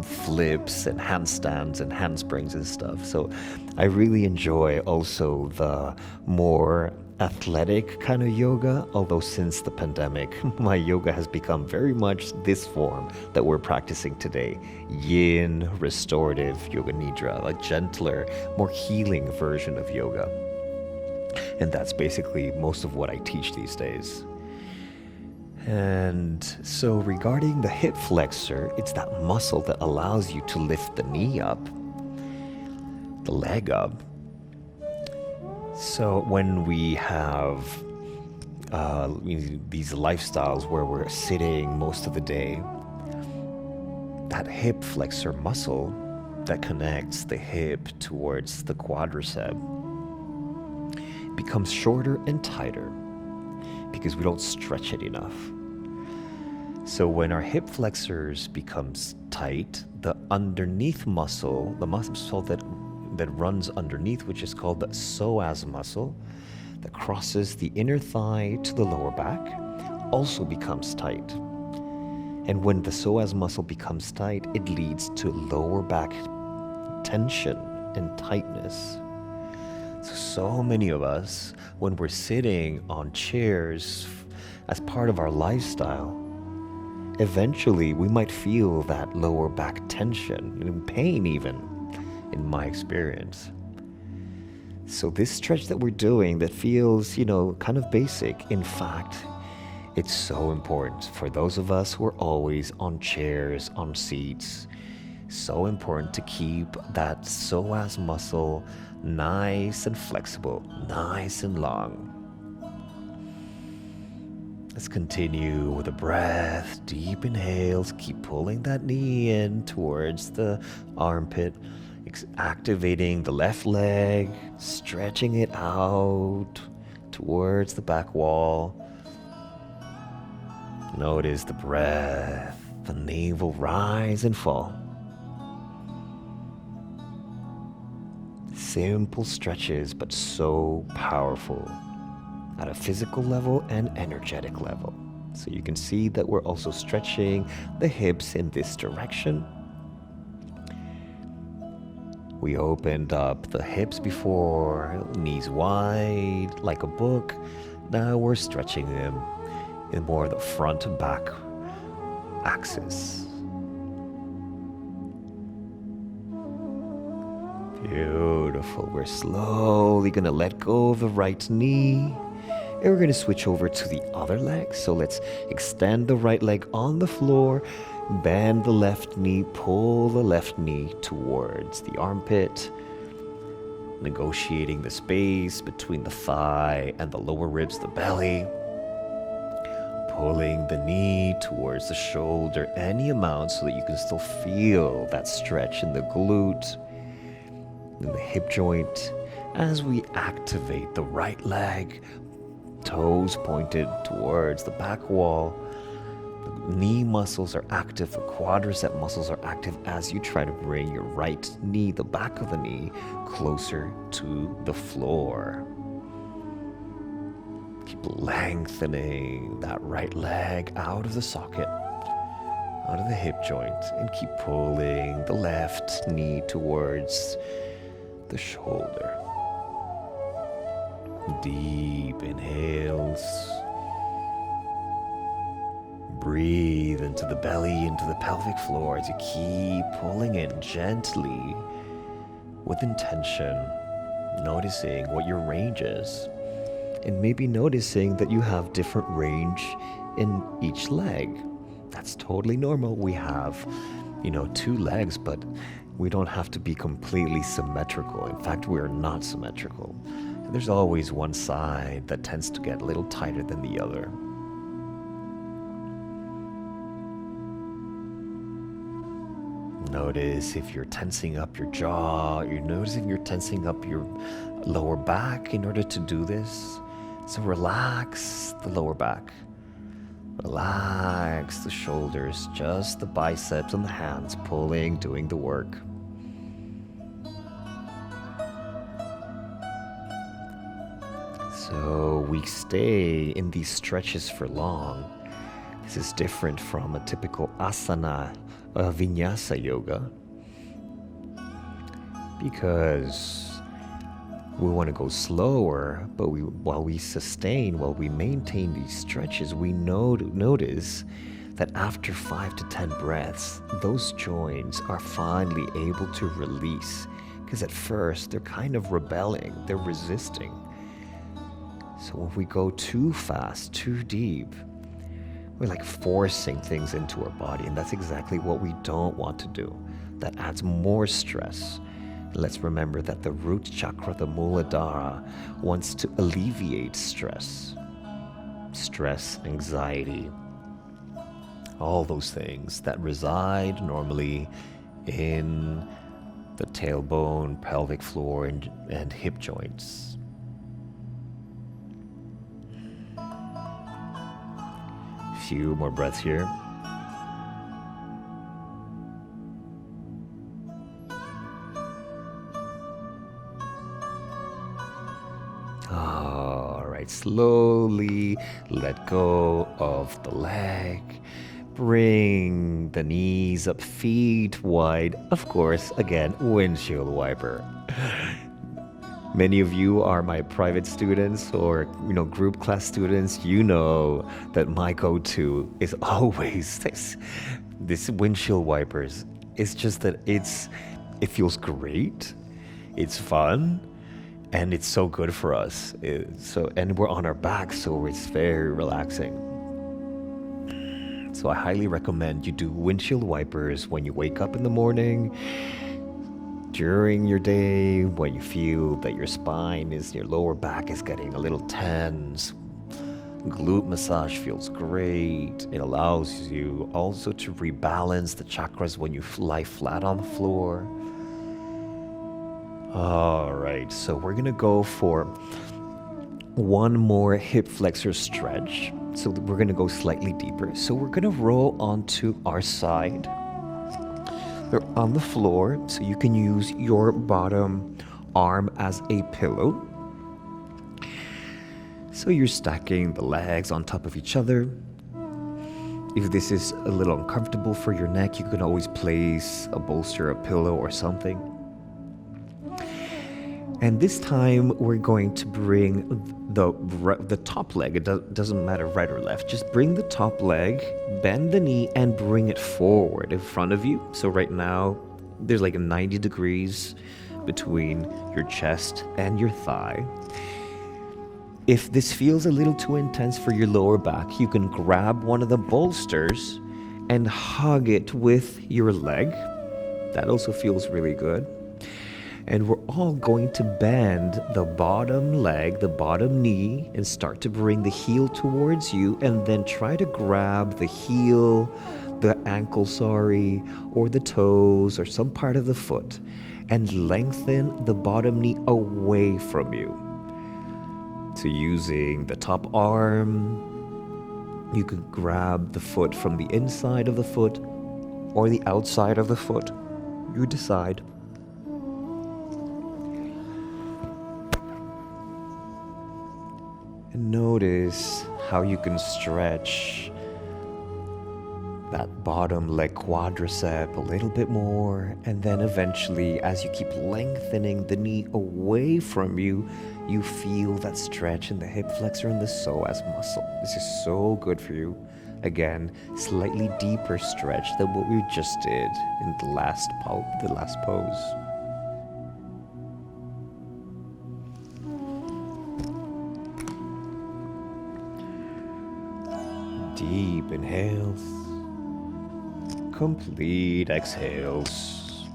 flips and handstands and handsprings and stuff. So I really enjoy also the more athletic kind of yoga, although since the pandemic, my yoga has become very much this form that we're practicing today. Yin-Restorative-Nidra, a gentler, more healing version of yoga. And that's basically most of what I teach these days. And so regarding the hip flexor, it's that muscle that allows you to lift the knee up, the leg up. So when we have these lifestyles where we're sitting most of the day, that hip flexor muscle that connects the hip towards the quadricep becomes shorter and tighter because we don't stretch it enough. So when our hip flexors becomes tight, the underneath muscle, the muscle that runs underneath, which is called the psoas muscle, that crosses the inner thigh to the lower back, also becomes tight. And when the psoas muscle becomes tight, it leads to lower back tension and tightness. So many of us, when we're sitting on chairs as part of our lifestyle, eventually we might feel that lower back tension and pain even, in my experience. So this stretch that we're doing that feels, kind of basic, in fact, it's so important for those of us who are always on chairs, on seats. So important to keep that psoas muscle nice and flexible, nice and long. Let's continue with a breath, deep inhales, keep pulling that knee in towards the armpit, activating the left leg, stretching it out towards the back wall. Notice the breath, the navel rise and fall. Simple stretches, but so powerful at a physical level and energetic level. So you can see that we're also stretching the hips in this direction. We opened up the hips before, knees wide like a book. Now we're stretching them in more of the front and back axis. Beautiful. We're slowly going to let go of the right knee. And we're going to switch over to the other leg. So let's extend the right leg on the floor, bend the left knee, pull the left knee towards the armpit, negotiating the space between the thigh and the lower ribs, the belly, pulling the knee towards the shoulder any amount so that you can still feel that stretch in the glute, in the hip joint, as we activate the right leg, toes pointed towards the back wall. The knee muscles are active, the quadricep muscles are active as you try to bring your right knee, the back of the knee, closer to the floor. Keep lengthening that right leg out of the socket, out of the hip joint, and keep pulling the left knee towards the shoulder. Deep inhales. Breathe into the belly, into the pelvic floor as you keep pulling it gently with intention, noticing what your range is, and maybe noticing that you have different range in each leg. That's totally normal. We have, two legs, but we don't have to be completely symmetrical. In fact, we're not symmetrical. There's always one side that tends to get a little tighter than the other. Notice if you're tensing up your jaw, you're noticing you're tensing up your lower back in order to do this. So relax the lower back. Relax the shoulders, just the biceps and the hands pulling, doing the work. So we stay in these stretches for long. This is different from a typical asana, vinyasa yoga, because we want to go slower, but while we maintain these stretches, we notice that after 5 to 10 breaths, those joints are finally able to release. Because at first, they're kind of rebelling, they're resisting. So when we go too fast, too deep, we're like forcing things into our body, and that's exactly what we don't want to do. That adds more stress. Let's remember that the root chakra, the Muladhara, wants to alleviate stress, anxiety, all those things that reside normally in the tailbone, pelvic floor, and hip joints. A few more breaths here. All right, slowly let go of the leg. Bring the knees up, feet wide. Of course, again, windshield wiper. Many of you are my private students or group class students. You know that my go-to is always this windshield wipers. It's just that it feels great. It's fun. And it's so good for us. And we're on our back, so it's very relaxing. So I highly recommend you do windshield wipers when you wake up in the morning, during your day, when you feel that your lower back is getting a little tense. Glute massage feels great. It allows you also to rebalance the chakras when you lie flat on the floor. All right, so we're gonna go for one more hip flexor stretch. So we're gonna go slightly deeper. So we're gonna roll onto our side. They're on the floor, so you can use your bottom arm as a pillow. So you're stacking the legs on top of each other. If this is a little uncomfortable for your neck, you can always place a bolster, a pillow, or something. And this time we're going to bring the top leg. It doesn't matter right or left. Just bring the top leg, bend the knee, and bring it forward in front of you. So right now, there's like a 90 degrees between your chest and your thigh. If this feels a little too intense for your lower back, you can grab one of the bolsters and hug it with your leg. That also feels really good. And we're all going to bend the bottom leg, the bottom knee, and start to bring the heel towards you, and then try to grab the heel, the ankle, or the toes, or some part of the foot, and lengthen the bottom knee away from you. So using the top arm, you could grab the foot from the inside of the foot or the outside of the foot. You decide. And notice how you can stretch that bottom leg quadricep a little bit more, and then eventually, as you keep lengthening the knee away from you, you feel that stretch in the hip flexor and the psoas muscle. This is so good for you. Again, slightly deeper stretch than what we just did in the last pose. Deep inhales, complete exhales.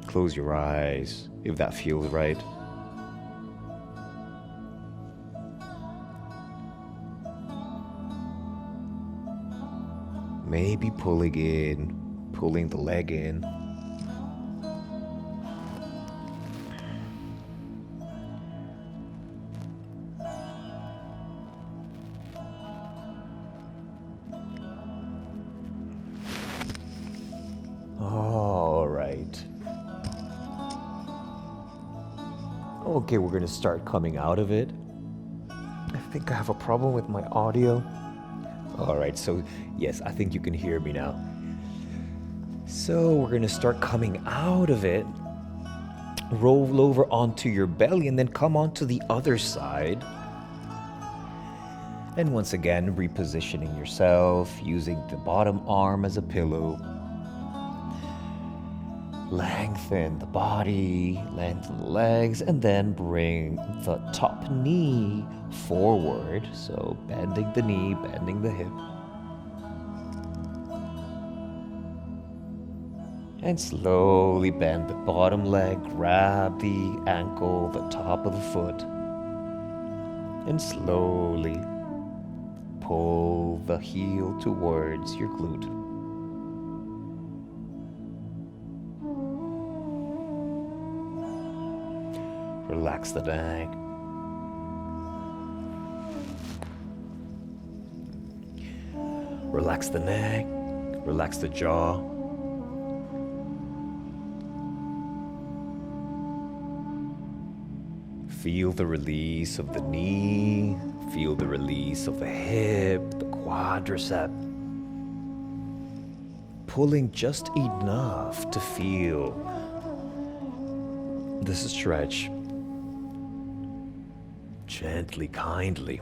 Close your eyes if that feels right. Maybe pulling the leg in. All right. Okay, we're gonna start coming out of it. I think I have a problem with my audio. All right, so yes, I think you can hear me now. So we're gonna start coming out of it. Roll over onto your belly and then come onto the other side. And once again, repositioning yourself, using the bottom arm as a pillow. Lengthen the body, lengthen the legs, and then bring the top knee forward. So bending the knee, bending the hip. And slowly bend the bottom leg, grab the ankle, the top of the foot. And slowly pull the heel towards your glute. Relax the neck. Relax the neck. Relax the jaw. Feel the release of the knee. Feel the release of the hip, the quadricep. Pulling just enough to feel this stretch. Gently, kindly.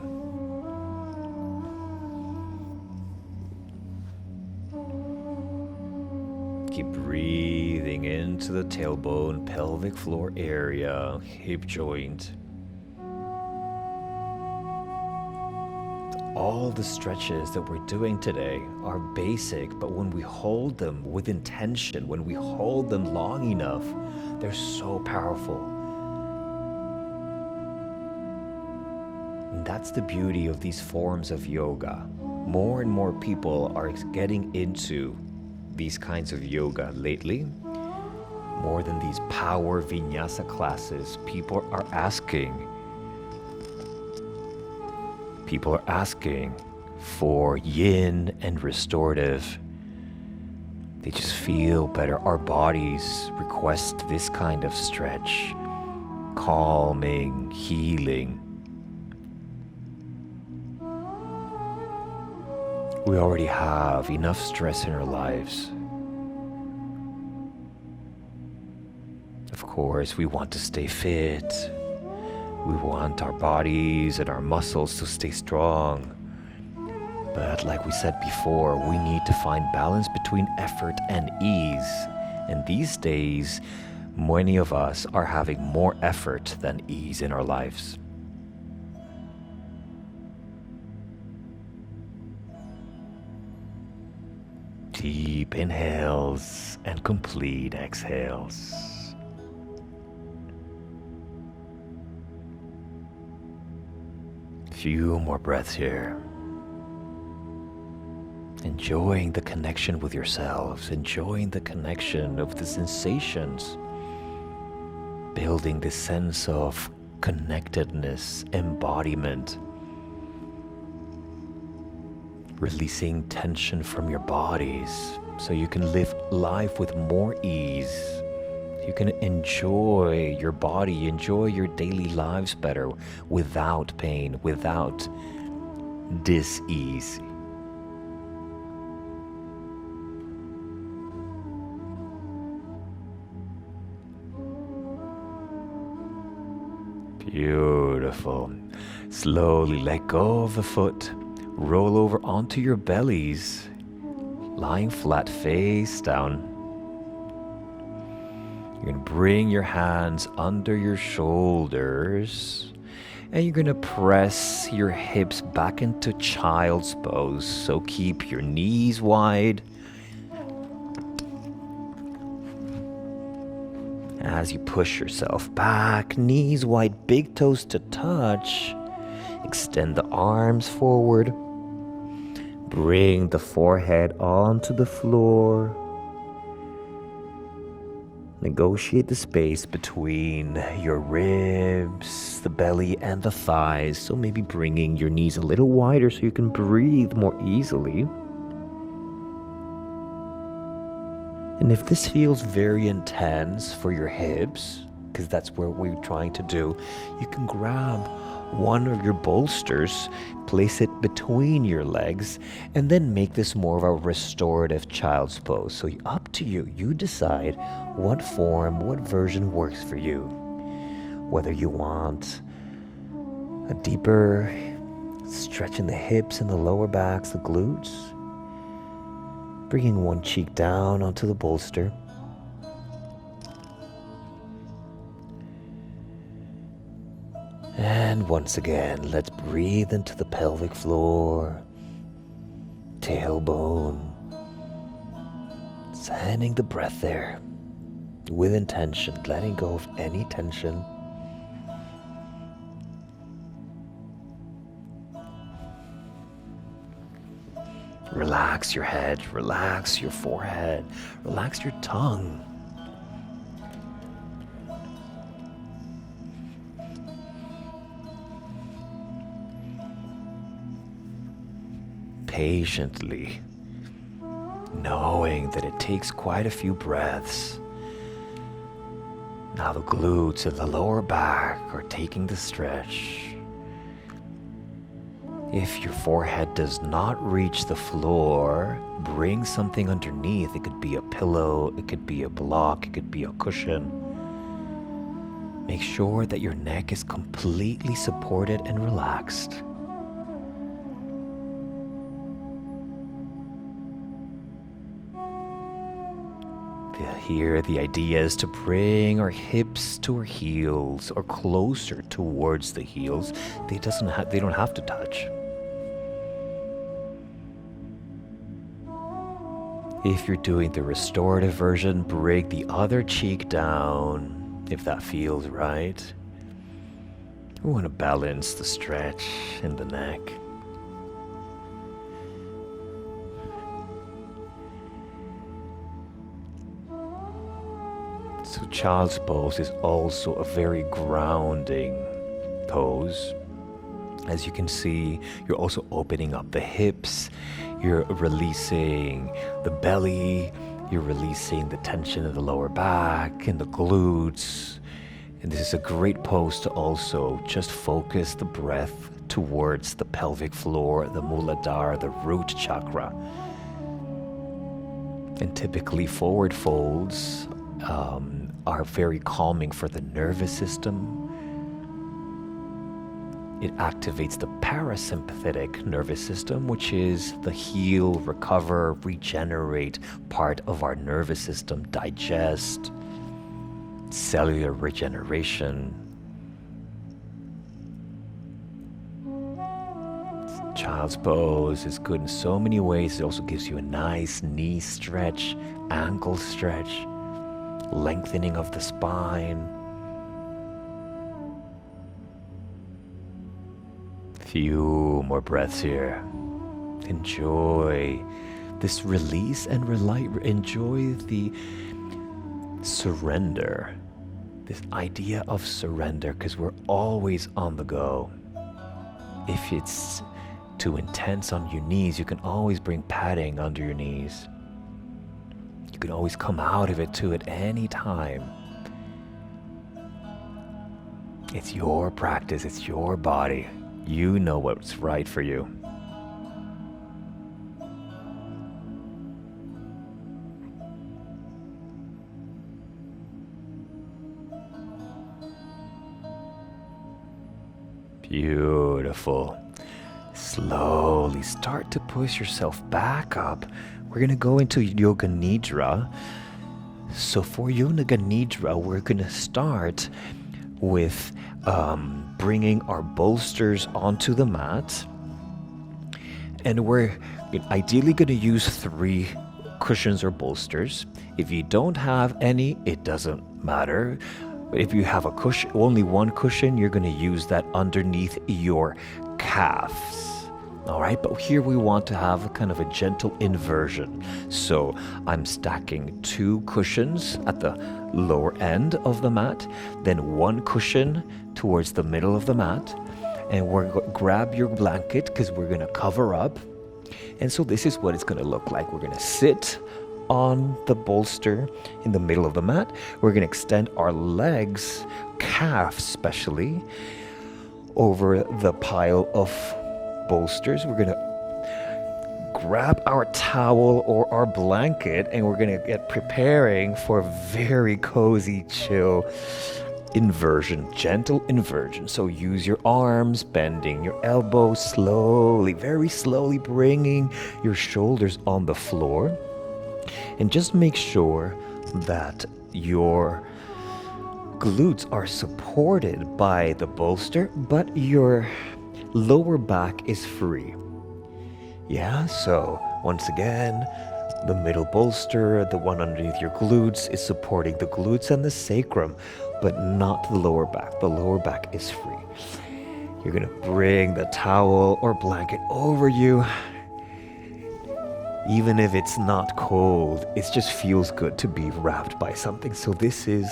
Keep breathing into the tailbone, pelvic floor area, hip joint. All the stretches that we're doing today are basic, but when we hold them with intention, when we hold them long enough, they're so powerful. And that's the beauty of these forms of yoga. More and more people are getting into these kinds of yoga lately. More than these power vinyasa classes, people are asking for yin and restorative. They just feel better. Our bodies request this kind of stretch, calming, healing. We already have enough stress in our lives. Of course, we want to stay fit. We want our bodies and our muscles to stay strong. But like we said before, we need to find balance between effort and ease. And these days, many of us are having more effort than ease in our lives. Deep inhales and complete exhales. Few more breaths here. Enjoying the connection with yourselves, enjoying the connection of the sensations, building this sense of connectedness, embodiment, releasing tension from your bodies so you can live life with more ease. You can enjoy your body, enjoy your daily lives better without pain, without dis-ease. Beautiful. Slowly let go of the foot. Roll over onto your bellies, lying flat face down. You're going to bring your hands under your shoulders and you're going to press your hips back into child's pose. So keep your knees wide. As you push yourself back, knees wide, big toes to touch. Extend the arms forward. Bring the forehead onto the floor. Negotiate the space between your ribs, the belly, and the thighs. So maybe bringing your knees a little wider so you can breathe more easily. And if this feels very intense for your hips, because that's what we're trying to do, you can grab one of your bolsters, place it between your legs, and then make this more of a restorative child's pose. So up to you. You decide what form, what version works for you. Whether you want a deeper stretch in the hips and the lower backs, the glutes, bringing one cheek down onto the bolster. And once again, let's breathe into the pelvic floor, tailbone, sending the breath there with intention, letting go of any tension. Relax your head, relax your forehead, relax your tongue. Patiently, knowing that it takes quite a few breaths. Now the glutes and the lower back are taking the stretch. If your forehead does not reach the floor, bring something underneath. It could be a pillow, it could be a block, it could be a cushion. Make sure that your neck is completely supported and relaxed. Here, the idea is to bring our hips to our heels or closer towards the heels. They don't have to touch. If you're doing the restorative version, bring the other cheek down if that feels right. We want to balance the stretch in the neck. So child's pose is also a very grounding pose. As you can see, you're also opening up the hips, you're releasing the belly, you're releasing the tension in the lower back and the glutes. And this is a great pose to also just focus the breath towards the pelvic floor, the Muladhara, the root chakra. And typically forward folds are very calming for the nervous system. It activates the parasympathetic nervous system, which is the heal, recover, regenerate part of our nervous system, digest, cellular regeneration. Child's pose is good in so many ways. It also gives you a nice knee stretch, ankle stretch, lengthening of the spine. Few more breaths here. Enjoy this release and enjoy the surrender. This idea of surrender, because we're always on the go. If it's too intense on your knees, you can always bring padding under your knees. You can always come out of it too at any time. It's your practice, it's your body. You know what's right for you. Beautiful. Slowly start to push yourself back up. We're going to go into Yoga Nidra. So for Yoga Nidra, we're going to start with bringing our bolsters onto the mat. And we're ideally going to use 3 cushions or bolsters. If you don't have any, it doesn't matter. But if you have a cushion, only one cushion, you're going to use that underneath your calves. All right, but here we want to have a kind of a gentle inversion. So I'm stacking 2 cushions at the lower end of the mat, then 1 cushion towards the middle of the mat, and grab your blanket because we're going to cover up. And so this is what it's going to look like. We're going to sit on the bolster in the middle of the mat. We're going to extend our legs, calf especially, over the pile of bolsters. We're going to grab our towel or our blanket, and we're going to get preparing for a very cozy, chill inversion, gentle inversion. So use your arms, bending your elbows slowly, very slowly, bringing your shoulders on the floor. And just make sure that your glutes are supported by the bolster, but your lower back is free. Yeah, so once again, the middle bolster, the one underneath your glutes, is supporting the glutes and the sacrum, but not the lower back. The lower back is free. You're going to bring the towel or blanket over you. Even if it's not cold, it just feels good to be wrapped by something. So this is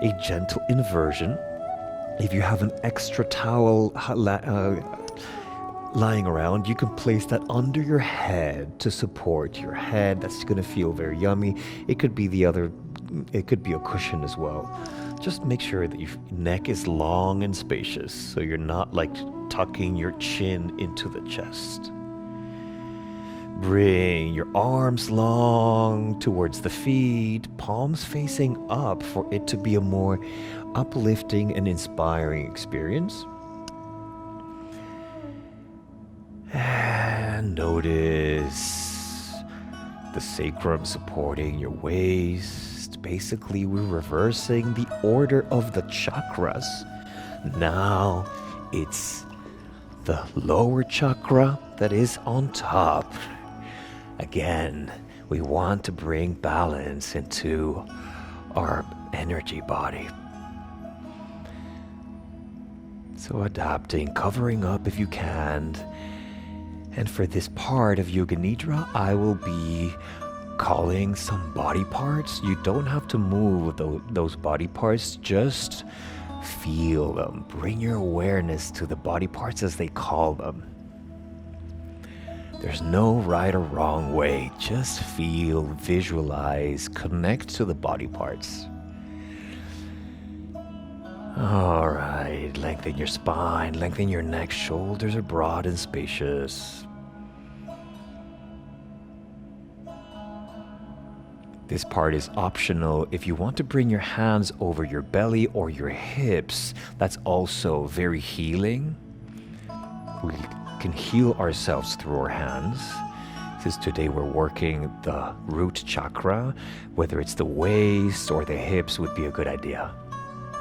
a gentle inversion. If you have an extra towel lying around, you can place that under your head to support your head. That's going to feel very yummy. It could be it could be a cushion as well. Just make sure that your neck is long and spacious, so you're not like tucking your chin into the chest. Bring your arms long towards the feet, palms facing up for it to be a more uplifting and inspiring experience. And notice the sacrum supporting your waist. Basically, we're reversing the order of the chakras. Now it's the lower chakra that is on top. Again, we want to bring balance into our energy body. So adapting, covering up if you can. And for this part of Yoga Nidra, I will be calling some body parts. You don't have to move those body parts, just feel them. Bring your awareness to the body parts as they call them. There's no right or wrong way. Just feel, visualize, connect to the body parts. All right, lengthen your spine, lengthen your neck. Shoulders are broad and spacious. This part is optional. If you want to bring your hands over your belly or your hips, that's also very healing. We can heal ourselves through our hands. Since today we're working the root chakra, whether it's the waist or the hips would be a good idea.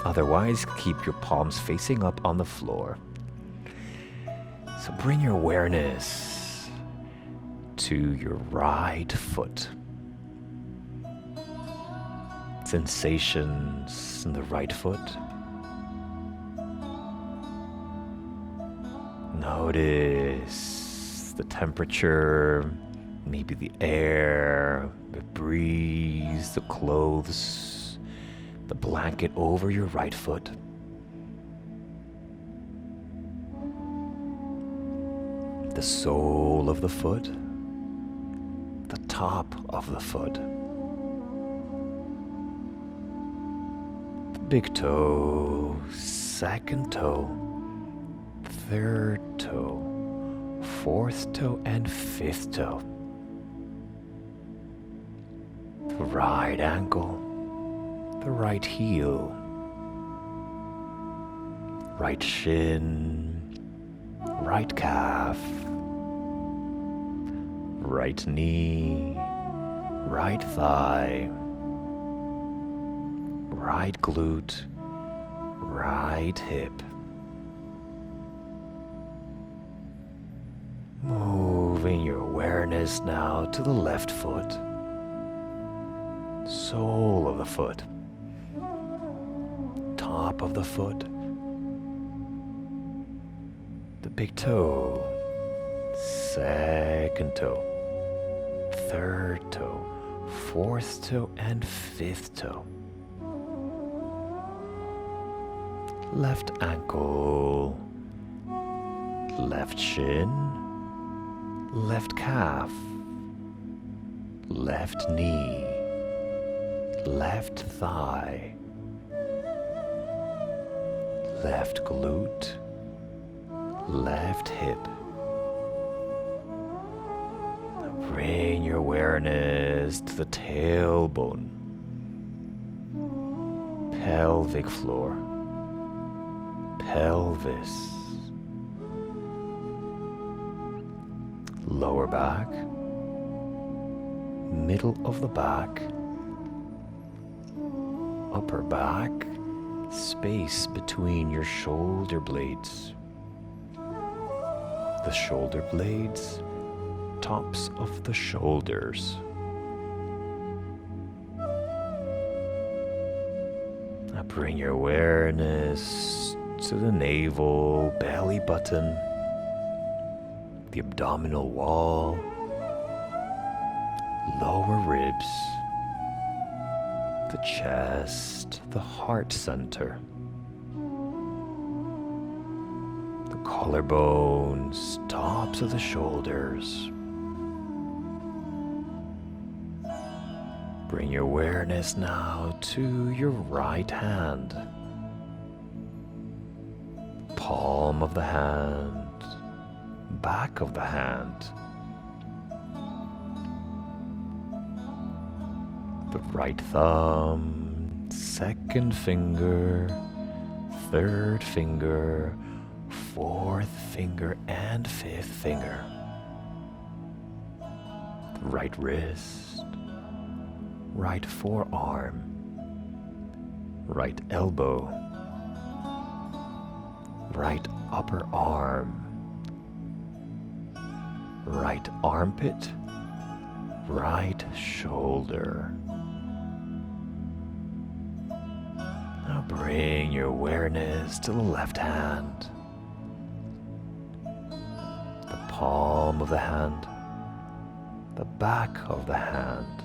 Otherwise, keep your palms facing up on the floor. So bring your awareness to your right foot. Sensations in the right foot. Notice the temperature, maybe the air, the breeze, the clothes, the blanket over your right foot. The sole of the foot, the top of the foot. Big toe, second toe, third toe, fourth toe, and fifth toe. The right ankle, the right heel, right shin, right calf, right knee, right thigh, right glute, right hip. Moving your awareness now to the left foot, sole of the foot, top of the foot, the big toe, second toe, third toe, fourth toe, and fifth toe. Left ankle, left shin, left calf, left knee, left thigh, left glute, left hip. Bring your awareness to the tailbone, pelvic floor, pelvis, lower back, middle of the back, upper back, space between your shoulder blades, the shoulder blades, tops of the shoulders. Now bring your awareness to the navel, belly button, the abdominal wall, lower ribs, the chest, the heart center, the collarbones, tops of the shoulders. Bring your awareness now to your right hand, palm of the hand, back of the hand, the right thumb, second finger, third finger, fourth finger, and fifth finger, the right wrist, right forearm, right elbow, right upper arm, right armpit, right shoulder. Now bring your awareness to the left hand, the palm of the hand, the back of the hand,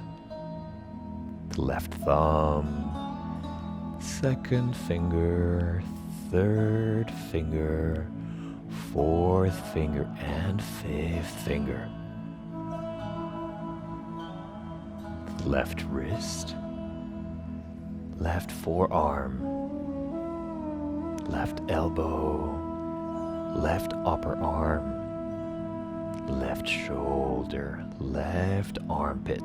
the left thumb, second finger, third finger, fourth finger, and fifth finger. Left wrist, left forearm, left elbow, left upper arm, left shoulder, left armpit.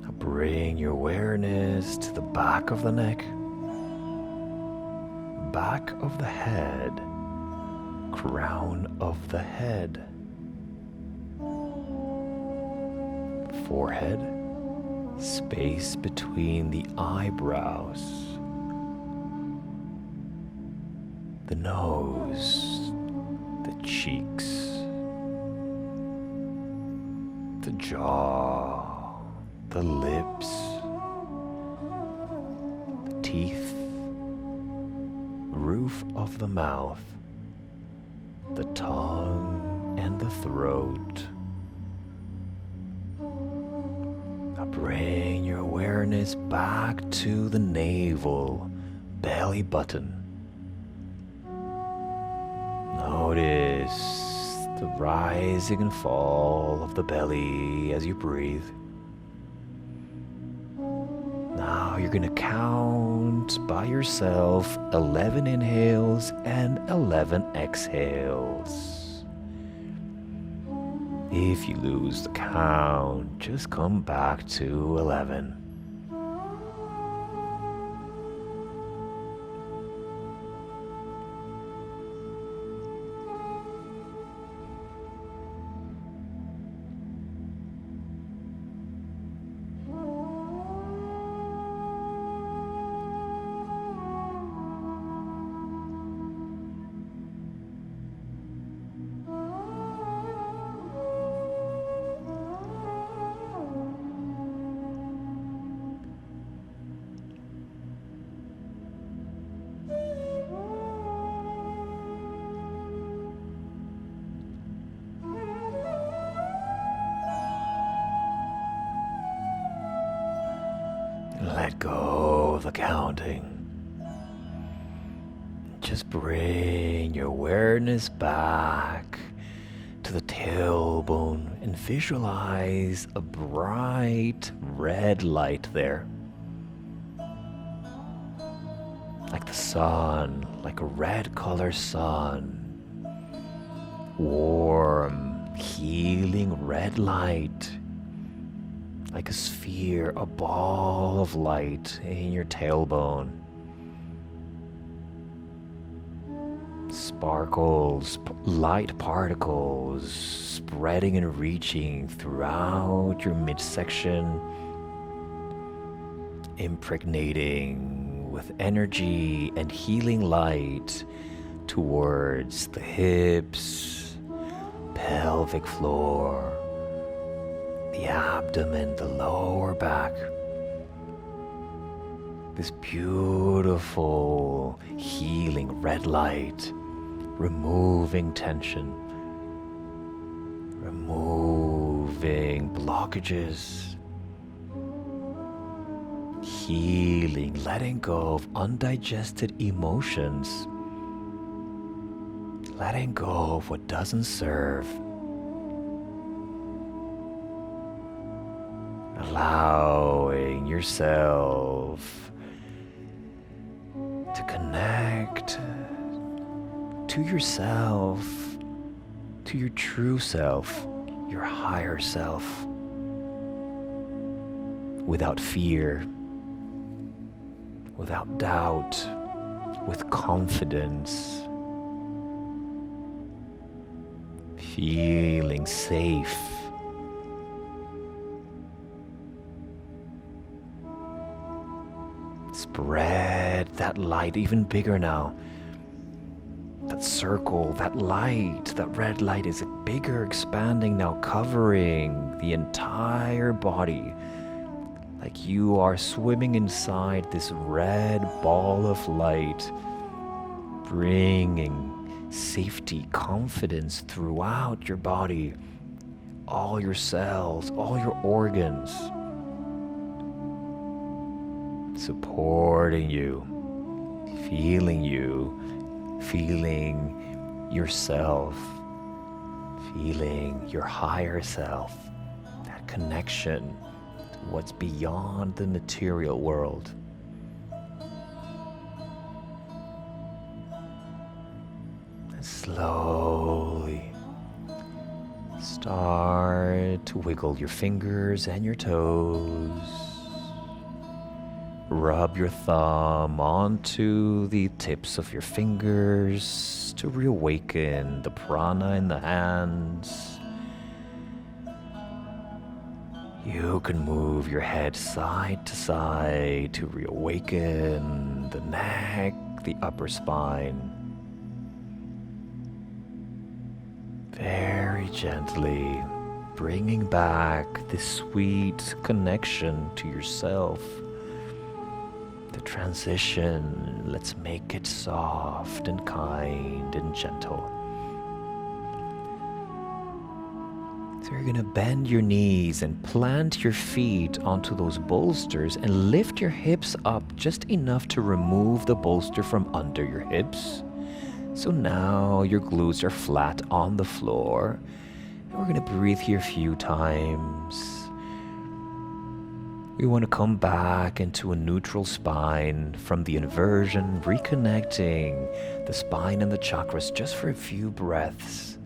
Now bring your awareness to the back of the neck, back of the head, crown of the head, forehead, space between the eyebrows, the nose, the cheeks, the jaw, the lips, the teeth, roof of the mouth, the tongue, and the throat. Now bring your awareness back to the navel, belly button. Notice the rising and fall of the belly as you breathe. Now you're going to count by yourself 11 inhales and 11 exhales. If you lose the count, just come back to 11. Let go of the counting. Just bring your awareness back to the tailbone and visualize a bright red light there. Like the sun, like a red color sun. Warm, healing red light. Like a sphere, a ball of light in your tailbone. Sparkles, light particles spreading and reaching throughout your midsection, impregnating with energy and healing light towards the hips, pelvic floor, the abdomen, the lower back. This beautiful healing red light, removing tension, removing blockages, healing, letting go of undigested emotions, letting go of what doesn't serve, allowing yourself to connect to yourself, to your true self, your higher self, without fear, without doubt, with confidence, feeling safe. Spread that light even bigger now. That circle, that light, that red light is bigger, expanding now, covering the entire body. Like you are swimming inside this red ball of light, bringing safety, confidence throughout your body, all your cells, all your organs, supporting you, feeling yourself, feeling your higher self, that connection to what's beyond the material world. And slowly start to wiggle your fingers and your toes. Rub your thumb onto the tips of your fingers to reawaken the prana in the hands. You can move your head side to side to reawaken the neck, the upper spine. Very gently bringing back this sweet connection to yourself. The transition, let's make it soft and kind and gentle. So you're going to bend your knees and plant your feet onto those bolsters and lift your hips up just enough to remove the bolster from under your hips. So now your glutes are flat on the floor. And we're going to breathe here a few times. We want to come back into a neutral spine from the inversion, reconnecting the spine and the chakras just for a few breaths.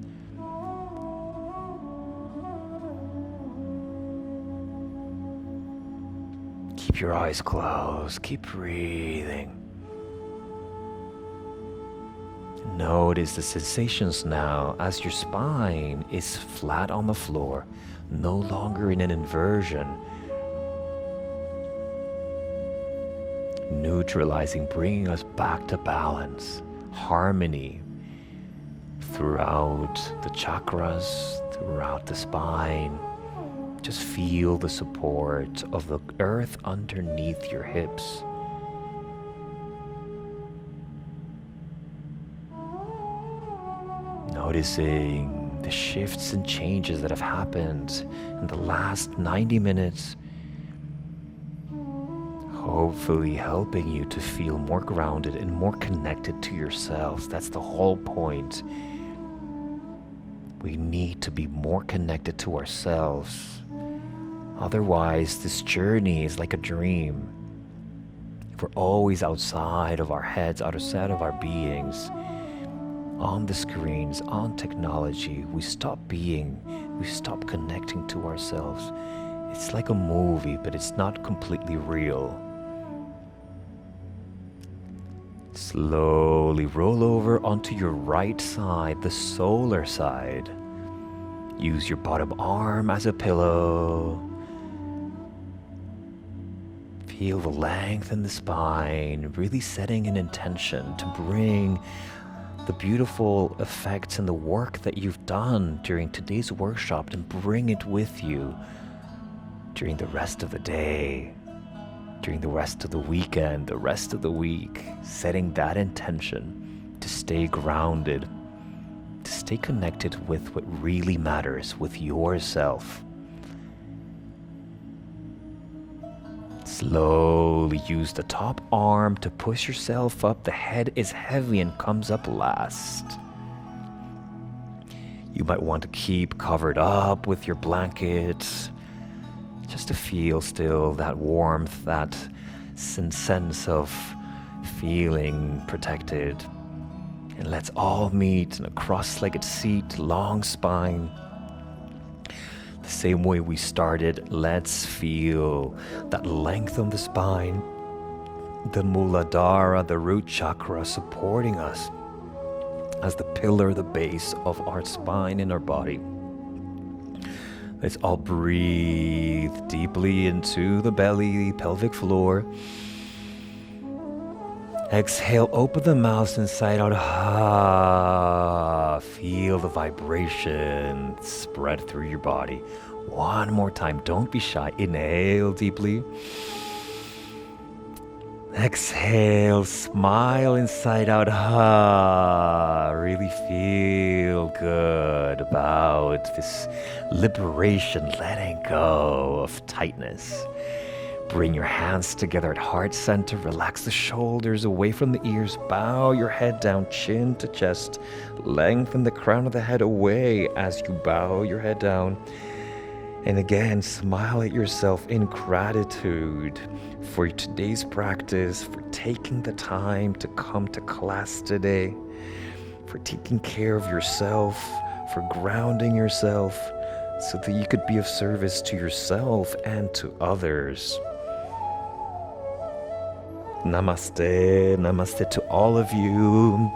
Keep your eyes closed, keep breathing. Notice the sensations now as your spine is flat on the floor, no longer in an inversion. Neutralizing, bringing us back to balance, harmony throughout the chakras, throughout the spine. Just feel the support of the earth underneath your hips. Noticing the shifts and changes that have happened in the last 90 minutes. Hopefully helping you to feel more grounded and more connected to yourselves. That's the whole point. We need to be more connected to ourselves. Otherwise, this journey is like a dream. If we're always outside of our heads, outside of our beings, on the screens, on technology, we stop being, we stop connecting to ourselves. It's like a movie, but it's not completely real. Slowly roll over onto your right side, the solar side. Use your bottom arm as a pillow. Feel the length in the spine, really setting an intention to bring the beautiful effects and the work that you've done during today's workshop and bring it with you during the rest of the day, during the rest of the weekend, the rest of the week, setting that intention to stay grounded, to stay connected with what really matters, with yourself. Slowly use the top arm to push yourself up. The head is heavy and comes up last. You might want to keep covered up with your blanket, just to feel still that warmth, that sense of feeling protected. And let's all meet in a cross-legged seat, long spine. The same way we started, let's feel that length on the spine, the Muladhara, the root chakra, supporting us as the pillar, the base of our spine in our body. Let's all breathe deeply into the belly, pelvic floor. Exhale, open the mouth inside out. Feel the vibration spread through your body. One more time, don't be shy. Inhale deeply. Exhale, smile inside out. Really feel good about this liberation, letting go of tightness. Bring your hands together at heart center. Relax the shoulders away from the ears. Bow your head down, chin to chest. Lengthen the crown of the head away as you bow your head down. And again, smile at yourself in gratitude for today's practice, for taking the time to come to class today, for taking care of yourself, for grounding yourself so that you could be of service to yourself and to others. Namaste, namaste to all of you.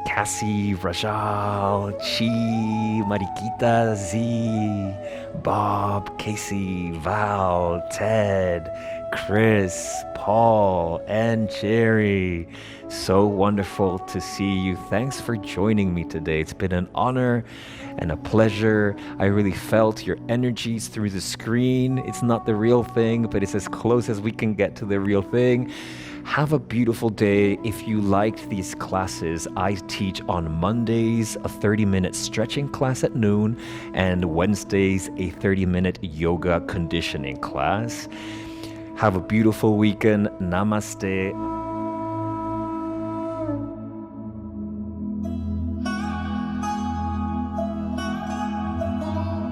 Cassie, Rajal, Chi, Mariquita, Z, Bob, Casey, Val, Ted, Chris, Paul, and Jerry. So wonderful to see you. Thanks for joining me today. It's been an honor and a pleasure. I really felt your energies through the screen. It's not the real thing, but it's as close as we can get to the real thing. Have a beautiful day. If you liked these classes, I teach on Mondays a 30-minute stretching class at noon and Wednesdays a 30-minute yoga conditioning class. Have a beautiful weekend. Namaste.